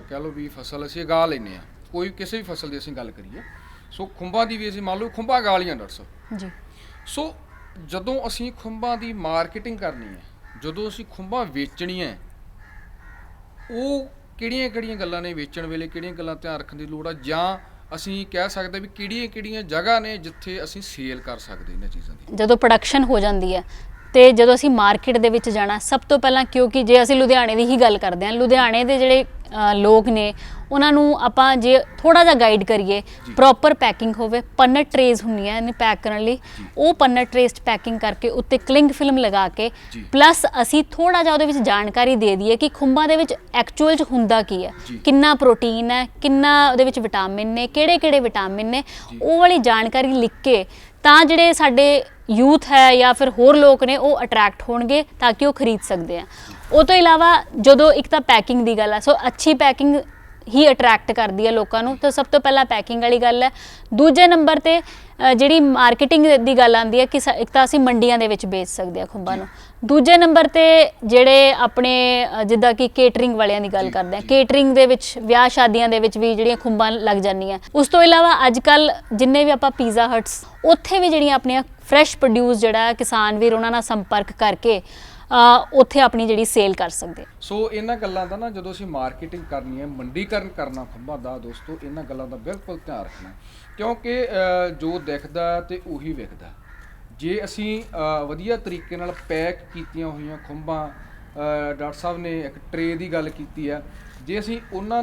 ਕਹਿ ਲਓ ਵੀ ਫਸਲ ਅਸੀਂ ਉਗਾ ਲੈਂਦੇ ਆ, ਕੋਈ ਕਿਸੇ ਵੀ ਫਸਲ ਦੀ ਅਸੀਂ ਗੱਲ ਕਰੀਏ। ਸੋ ਖੁੰਭਾਂ ਦੀ ਵੀ ਅਸੀਂ ਮੰਨ ਲਓ ਖੁੰਭਾਂ ਉਗਾ ਲਈਆਂ ਡਾਕਟਰ ਸਾਹਿਬ ਜੀ। ਸੋ ਜਦੋਂ ਅਸੀਂ ਖੁੰਭਾਂ ਦੀ ਮਾਰਕੀਟਿੰਗ ਕਰਨੀ ਹੈ, ਜਦੋਂ ਅਸੀਂ ਖੁੰਭਾਂ ਵੇਚਣੀਆਂ, ਉਹ ਕਿਹੜੀਆਂ ਗੱਲਾਂ ਨੇ ਵੇਚਣ ਵੇਲੇ, ਕਿਹੜੀਆਂ ਗੱਲਾਂ ਧਿਆਨ ਰੱਖਣ ਦੀ ਲੋੜ ਆ, ਜਾਂ ਅਸੀਂ ਕਹਿ ਸਕਦੇ ਵੀ ਕਿਹੜੀਆਂ ਜਗ੍ਹਾ ਨੇ ਜਿੱਥੇ ਅਸੀਂ ਸੇਲ ਕਰ ਸਕਦੇ ਇਹਨਾਂ ਚੀਜ਼ਾਂ ਦੀ। ਜਦੋਂ ਪ੍ਰੋਡਕਸ਼ਨ ਹੋ ਜਾਂਦੀ ਹੈ ਤੇ ਜਦੋਂ ਅਸੀਂ ਮਾਰਕੀਟ ਦੇ ਵਿੱਚ ਜਾਣਾ, ਸਭ ਤੋਂ ਪਹਿਲਾਂ ਕਿਉਂਕਿ ਜੇ ਅਸੀਂ ਲੁਧਿਆਣੇ ਦੀ ਹੀ ਗੱਲ ਕਰਦੇ ਹਾਂ, ਲੁਧਿਆਣੇ ਦੇ ਜਿਹੜੇ ਲੋਕ ਨੇ ਉਹਨਾਂ ਨੂੰ ਆਪਾਂ ਜੇ ਥੋੜਾ ਜਿਹਾ ਗਾਈਡ ਕਰੀਏ, ਪ੍ਰੋਪਰ ਪੈਕਿੰਗ ਹੋਵੇ, ਪੰਨਟ ਟਰੇਜ਼ ਹੁੰਦੀਆਂ ਨੇ ਪੈਕ ਕਰਨ ਲਈ, ਉਹ ਪੰਨਟ ਟਰੇਜ਼ 'ਚ ਪੈਕਿੰਗ ਕਰਕੇ ਉੱਤੇ ਕਲਿੰਗ ਫਿਲਮ ਲਗਾ ਕੇ ਪਲੱਸ ਅਸੀਂ ਥੋੜਾ ਜਿਹਾ ਉਹਦੇ ਵਿੱਚ ਜਾਣਕਾਰੀ ਦੇ ਦਈਏ ਕਿ ਖੁੰਭਾਂ ਦੇ ਵਿੱਚ ਐਕਚੁਅਲ 'ਚ ਹੁੰਦਾ ਕੀ ਹੈ, ਕਿੰਨਾ ਪ੍ਰੋਟੀਨ ਹੈ, ਕਿੰਨਾ ਉਹਦੇ ਵਿੱਚ ਵਿਟਾਮਿਨ ਨੇ, ਕਿਹੜੇ ਵਿਟਾਮਿਨ ਨੇ, ਉਹ ਵਾਲੀ ਜਾਣਕਾਰੀ ਲਿਖ ਕੇ ਤਾਂ ਜਿਹੜੇ ਸਾਡੇ ਯੂਥ ਹੈ ਜਾਂ ਫਿਰ ਹੋਰ ਲੋਕ ਨੇ ਉਹ ਅਟਰੈਕਟ ਹੋਣਗੇ ਤਾਂ ਕਿ ਉਹ ਖਰੀਦ ਸਕਦੇ ਆ। ਉਹ ਤੋਂ ਇਲਾਵਾ ਜਦੋਂ ਇੱਕ ਤਾਂ ਪੈਕਿੰਗ ਦੀ ਗੱਲ ਹੈ, ਸੋ ਅੱਛੀ ਪੈਕਿੰਗ ਹੀ ਅਟਰੈਕਟ ਕਰਦੀ ਹੈ ਲੋਕਾਂ ਨੂੰ, ਤਾਂ ਸਭ ਤੋਂ ਪਹਿਲਾਂ ਪੈਕਿੰਗ ਵਾਲੀ ਗੱਲ ਹੈ। ਦੂਜੇ ਨੰਬਰ ਤੇ ਜਿਹੜੀ ਮਾਰਕੀਟਿੰਗ ਦੀ ਗੱਲ ਆਉਂਦੀ ਹੈ ਕਿ ਇੱਕ ਤਾਂ ਅਸੀਂ ਮੰਡੀਆਂ ਦੇ ਵਿੱਚ ਵੇਚ ਸਕਦੇ ਹਾਂ ਖੁੰਭਾਂ ਨੂੰ। ਦੂਜੇ ਨੰਬਰ ਤੇ ਜਿਹੜੇ ਆਪਣੇ ਜਿੱਦਾਂ ਕਿ ਕੇਟਰਿੰਗ ਵਾਲਿਆਂ ਦੀ ਗੱਲ ਕਰਦੇ ਹਾਂ, ਕੇਟਰਿੰਗ ਦੇ ਵਿੱਚ ਵਿਆਹ ਸ਼ਾਦੀਆਂ ਦੇ ਵਿੱਚ ਵੀ ਜਿਹੜੀਆਂ ਖੁੰਭਾਂ ਲੱਗ ਜਾਂਦੀਆਂ। ਉਸ ਤੋਂ ਇਲਾਵਾ ਅੱਜ ਕੱਲ ਜਿੰਨੇ ਵੀ ਆਪਾਂ ਪੀਜ਼ਾ ਹਟਸ, ਉੱਥੇ ਵੀ ਜਿਹੜੀਆਂ ਆਪਣੀਆਂ ਫਰੈਸ਼ ਪ੍ਰੋਡਿਊਸ ਜਿਹੜਾ ਕਿਸਾਨ ਵੀਰ ਉਹਨਾਂ ਨਾਲ ਸੰਪਰਕ ਕਰਕੇ ਉੱਥੇ ਆਪਣੀ ਜਿਹੜੀ ਸੇਲ ਕਰ ਸਕਦੇ। ਸੋ ਇਹਨਾਂ ਗੱਲਾਂ ਦਾ ਨਾ ਜਦੋਂ ਅਸੀਂ ਮਾਰਕੀਟਿੰਗ ਕਰਨੀ ਹੈ, ਮੰਡੀਕਰਨ ਕਰਨਾ ਖੁੰਭਾਂ ਦਾ, ਦੋਸਤੋ ਇਹਨਾਂ ਗੱਲਾਂ ਦਾ ਬਿਲਕੁਲ ਧਿਆਨ ਰੱਖਣਾ, ਕਿਉਂਕਿ ਜੋ ਦਿਖਦਾ ਤੇ ਉਹੀ ਵਿਕਦਾ। ਜੇ ਅਸੀਂ ਵਧੀਆ ਤਰੀਕੇ ਨਾਲ ਪੈਕ ਕੀਤੀਆਂ ਹੋਈਆਂ ਖੁੰਭਾਂ, ਡਾਕਟਰ ਸਾਹਿਬ ਨੇ ਇੱਕ ਟਰੇ ਦੀ ਗੱਲ ਕੀਤੀ ਆ, ਜੇ ਅਸੀਂ ਉਹਨਾਂ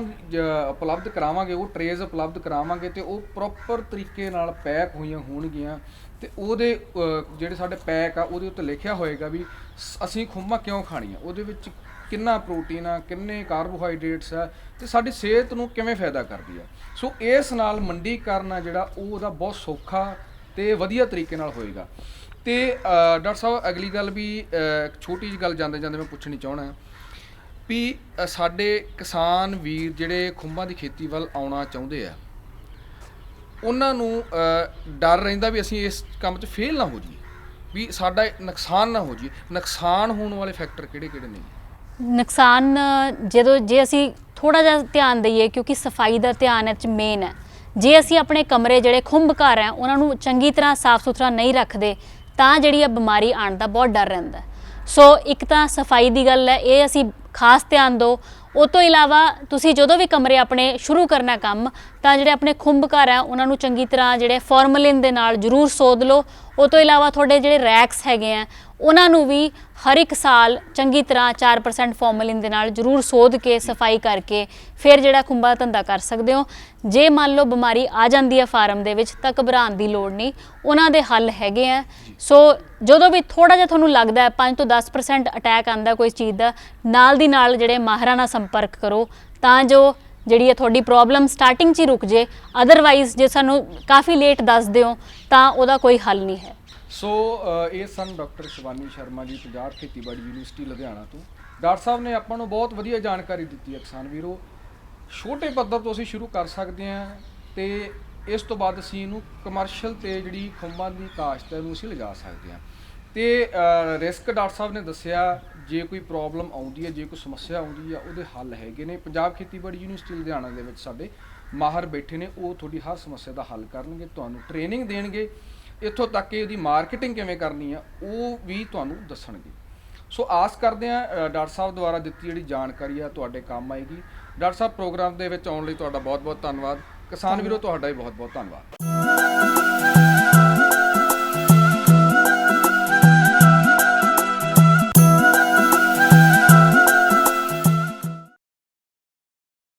ਉਪਲਬਧ ਕਰਾਵਾਂਗੇ, ਉਹ ਟਰੇਜ਼ ਉਪਲਬਧ ਕਰਾਵਾਂਗੇ ਤੇ ਉਹ ਪ੍ਰੋਪਰ ਤਰੀਕੇ ਨਾਲ ਪੈਕ ਹੋਈਆਂ ਹੋਣਗੀਆਂ ਤੇ ਉਹਦੇ ਜਿਹੜੇ ਸਾਡੇ ਪੈਕ ਆ ਉਹਦੇ ਉੱਤੇ ਲਿਖਿਆ ਹੋਏਗਾ ਵੀ ਅਸੀਂ ਖੁੰਭਾਂ ਕਿਉਂ ਖਾਣੀਆਂ, ਉਹਦੇ ਵਿੱਚ ਕਿੰਨਾ ਪ੍ਰੋਟੀਨ ਆ, ਕਿੰਨੇ ਕਾਰਬੋਹਾਈਡਰੇਟਸ ਆ ਤੇ ਸਾਡੀ ਸਿਹਤ ਨੂੰ ਕਿਵੇਂ ਫਾਇਦਾ ਕਰਦੀ ਆ। ਸੋ ਇਸ ਨਾਲ ਮੰਡੀਕਰਨ ਆ ਜਿਹੜਾ ਉਹਦਾ ਬਹੁਤ ਸੌਖਾ ਤੇ ਵਧੀਆ ਤਰੀਕੇ ਨਾਲ ਹੋਏਗਾ। ਤੇ ਡਾਕਟਰ ਸਾਹਿਬ ਅਗਲੀ ਗੱਲ ਵੀ ਇੱਕ ਛੋਟੀ ਜਿਹੀ ਗੱਲ ਜਾਂਦੇ ਮੈਂ ਪੁੱਛਣੀ ਚਾਹਣਾ ਵੀ ਸਾਡੇ ਕਿਸਾਨ ਵੀਰ ਜਿਹੜੇ ਖੁੰਭਾਂ ਦੀ ਖੇਤੀ ਵੱਲ ਆਉਣਾ ਚਾਹੁੰਦੇ ਆ, ਉਹਨਾਂ ਨੂੰ ਡਰ ਰਹਿੰਦਾ ਵੀ ਅਸੀਂ ਇਸ ਕੰਮ 'ਚ ਫੇਲ ਨਾ ਹੋ ਜਾਈਏ, ਵੀ ਸਾਡਾ ਨੁਕਸਾਨ ਨਾ ਹੋ ਜਾਈਏ। ਨੁਕਸਾਨ ਹੋਣ ਵਾਲੇ ਫੈਕਟਰ ਕਿਹੜੇ ਨੇ? ਨੁਕਸਾਨ ਜੇ ਅਸੀਂ ਥੋੜਾ ਜਿਹਾ ਧਿਆਨ ਦਈਏ, ਕਿਉਂਕਿ ਸਫਾਈ ਦਾ ਧਿਆਨ ਇਹ 'ਚ ਮੇਨ ਹੈ। ਜੇ ਅਸੀਂ ਆਪਣੇ ਕਮਰੇ ਜਿਹੜੇ ਖੁੰਭ ਘਰ ਹੈ ਉਹਨਾਂ ਨੂੰ ਚੰਗੀ ਤਰ੍ਹਾਂ ਸਾਫ਼ ਸੁਥਰਾ ਨਹੀਂ ਰੱਖਦੇ ਤਾਂ ਜਿਹੜੀ ਆ ਬਿਮਾਰੀ ਆਉਣ ਦਾ ਬਹੁਤ ਡਰ ਰਹਿੰਦਾ। ਸੋ ਇੱਕ ਤਾਂ ਸਫਾਈ ਦੀ ਗੱਲ ਹੈ, ਇਹ ਅਸੀਂ ਖਾਸ ਧਿਆਨ ਦਿਓ। ਉਹ ਤੋਂ ਇਲਾਵਾ ਤੁਸੀਂ ਜਦੋਂ ਵੀ ਕਮਰੇ ਆਪਣੇ ਸ਼ੁਰੂ ਕਰਨਾ ਕੰਮ, ਤਾਂ ਜਿਹੜੇ ਆਪਣੇ ਖੁੰਭ ਘਰ ਹੈ ਉਹਨਾਂ ਨੂੰ ਚੰਗੀ ਤਰ੍ਹਾਂ ਜਿਹੜੇ ਫਾਰਮਲਿਨ ਦੇ ਨਾਲ ਜ਼ਰੂਰ ਸੋਧ ਲਓ। ਉਹ ਤੋਂ ਇਲਾਵਾ ਤੁਹਾਡੇ ਜਿਹੜੇ ਰੈਕਸ ਹੈਗੇ ਆ ਉਹਨਾਂ ਨੂੰ ਵੀ ਹਰ ਇੱਕ ਸਾਲ ਚੰਗੀ ਤਰ੍ਹਾਂ 4% ਫਾਰਮਲਿਨ ਦੇ ਨਾਲ ਜ਼ਰੂਰ ਸੋਧ ਕੇ ਸਫਾਈ ਕਰਕੇ ਫਿਰ ਜਿਹੜਾ ਖੁੰਭਾਂ ਦਾ ਧੰਦਾ ਕਰ ਸਕਦੇ ਹੋ। ਜੇ ਮੰਨ ਲਓ ਬਿਮਾਰੀ ਆ ਜਾਂਦੀ ਹੈ ਫਾਰਮ ਦੇ ਵਿੱਚ ਤਾਂ ਘਬਰਾਉਣ ਦੀ ਲੋੜ ਨਹੀਂ, ਉਹਨਾਂ ਦੇ ਹੱਲ ਹੈਗੇ ਆ। ਸੋ ਜਦੋਂ ਵੀ ਥੋੜਾ ਜਿਹਾ ਤੁਹਾਨੂੰ ਲੱਗਦਾ ਹੈ 5 ਤੋਂ 10% ਅਟੈਕ ਆਉਂਦਾ ਕੋਈ ਚੀਜ਼ ਦਾ, ਨਾਲ ਦੀ ਨਾਲ ਜਿਹੜੇ ਮਾਹਰਾਂ ਨਾਲ ਸੰਪਰਕ ਕਰੋ ਤਾਂ ਜੋ ਜਿਹੜੀ ਹੈ ਤੁਹਾਡੀ ਪ੍ਰੋਬਲਮ ਸਟਾਰਟਿੰਗ 'ਚ ਹੀ ਰੁਕ ਜੇ। ਅਦਰਵਾਈਜ਼ ਜੇ ਸਾਨੂੰ ਕਾਫੀ ਲੇਟ ਦੱਸ ਦਿਓ ਤਾਂ ਉਹਦਾ ਕੋਈ ਹੱਲ ਨਹੀਂ ਹੈ। ਸੋ ਇਹ ਸਨ ਡਾਕਟਰ ਸ਼ਿਵਾਨੀ ਸ਼ਰਮਾ ਜੀ, ਪੰਜਾਬ ਖੇਤੀਬਾੜੀ ਯੂਨੀਵਰਸਿਟੀ ਲੁਧਿਆਣਾ ਤੋਂ। ਡਾਕਟਰ ਸਾਹਿਬ ਨੇ ਆਪਾਂ ਨੂੰ ਬਹੁਤ ਵਧੀਆ ਜਾਣਕਾਰੀ ਦਿੱਤੀ ਹੈ। ਕਿਸਾਨ ਵੀਰੋ, ਛੋਟੇ ਪੱਧਰ ਤੋਂ ਅਸੀਂ ਸ਼ੁਰੂ ਕਰ ਸਕਦੇ ਹਾਂ ਤੇ ਇਸ ਤੋਂ ਬਾਅਦ ਅਸੀਂ ਇਹਨੂੰ ਕਮਰਸ਼ੀਅਲ ਤੇ ਜਿਹੜੀ ਖੁੰਭਾਂ ਦੀ ਕਾਸ਼ਤ ਹੈ ਇਹਨੂੰ ਅਸੀਂ ਲਿਜਾ ਸਕਦੇ ਹਾਂ। ਤੇ ਰਿਸਕ ਡਾਕਟਰ ਸਾਹਿਬ ਨੇ ਦੱਸਿਆ, ਜੇ ਕੋਈ ਪ੍ਰੋਬਲਮ ਆਉਂਦੀ ਹੈ, ਜੇ ਕੋਈ ਸਮੱਸਿਆ ਆਉਂਦੀ ਹੈ, ਉਹਦੇ ਹੱਲ ਹੈਗੇ ਨੇ। ਪੰਜਾਬ ਖੇਤੀਬਾੜੀ ਯੂਨੀਵਰਸਿਟੀ ਲੁਧਿਆਣਾ ਦੇ ਵਿੱਚ ਸਾਡੇ ਮਾਹਰ ਬੈਠੇ ਨੇ, ਉਹ ਤੁਹਾਡੀ ਹਰ ਸਮੱਸਿਆ ਦਾ ਹੱਲ ਕਰਨਗੇ, ਤੁਹਾਨੂੰ ਟ੍ਰੇਨਿੰਗ ਦੇਣਗੇ, ਇੱਥੋਂ ਤੱਕ ਕਿ ਉਹਦੀ ਮਾਰਕੀਟਿੰਗ ਕਿਵੇਂ ਕਰਨੀ ਆ ਉਹ ਵੀ ਤੁਹਾਨੂੰ ਦੱਸਣਗੇ। ਸੋ ਆਸ ਕਰਦੇ ਹਾਂ ਡਾਕਟਰ ਸਾਹਿਬ ਦੁਆਰਾ ਦਿੱਤੀ ਜਿਹੜੀ ਜਾਣਕਾਰੀ ਆ ਤੁਹਾਡੇ ਕੰਮ ਆਏਗੀ। ਡਾਕਟਰ ਸਾਹਿਬ, ਪ੍ਰੋਗਰਾਮ ਦੇ ਵਿੱਚ ਆਉਣ ਲਈ ਤੁਹਾਡਾ ਬਹੁਤ ਬਹੁਤ ਧੰਨਵਾਦ। ਕਿਸਾਨ ਵੀਰੋ, ਤੁਹਾਡਾ ਵੀ ਬਹੁਤ ਬਹੁਤ ਧੰਨਵਾਦ।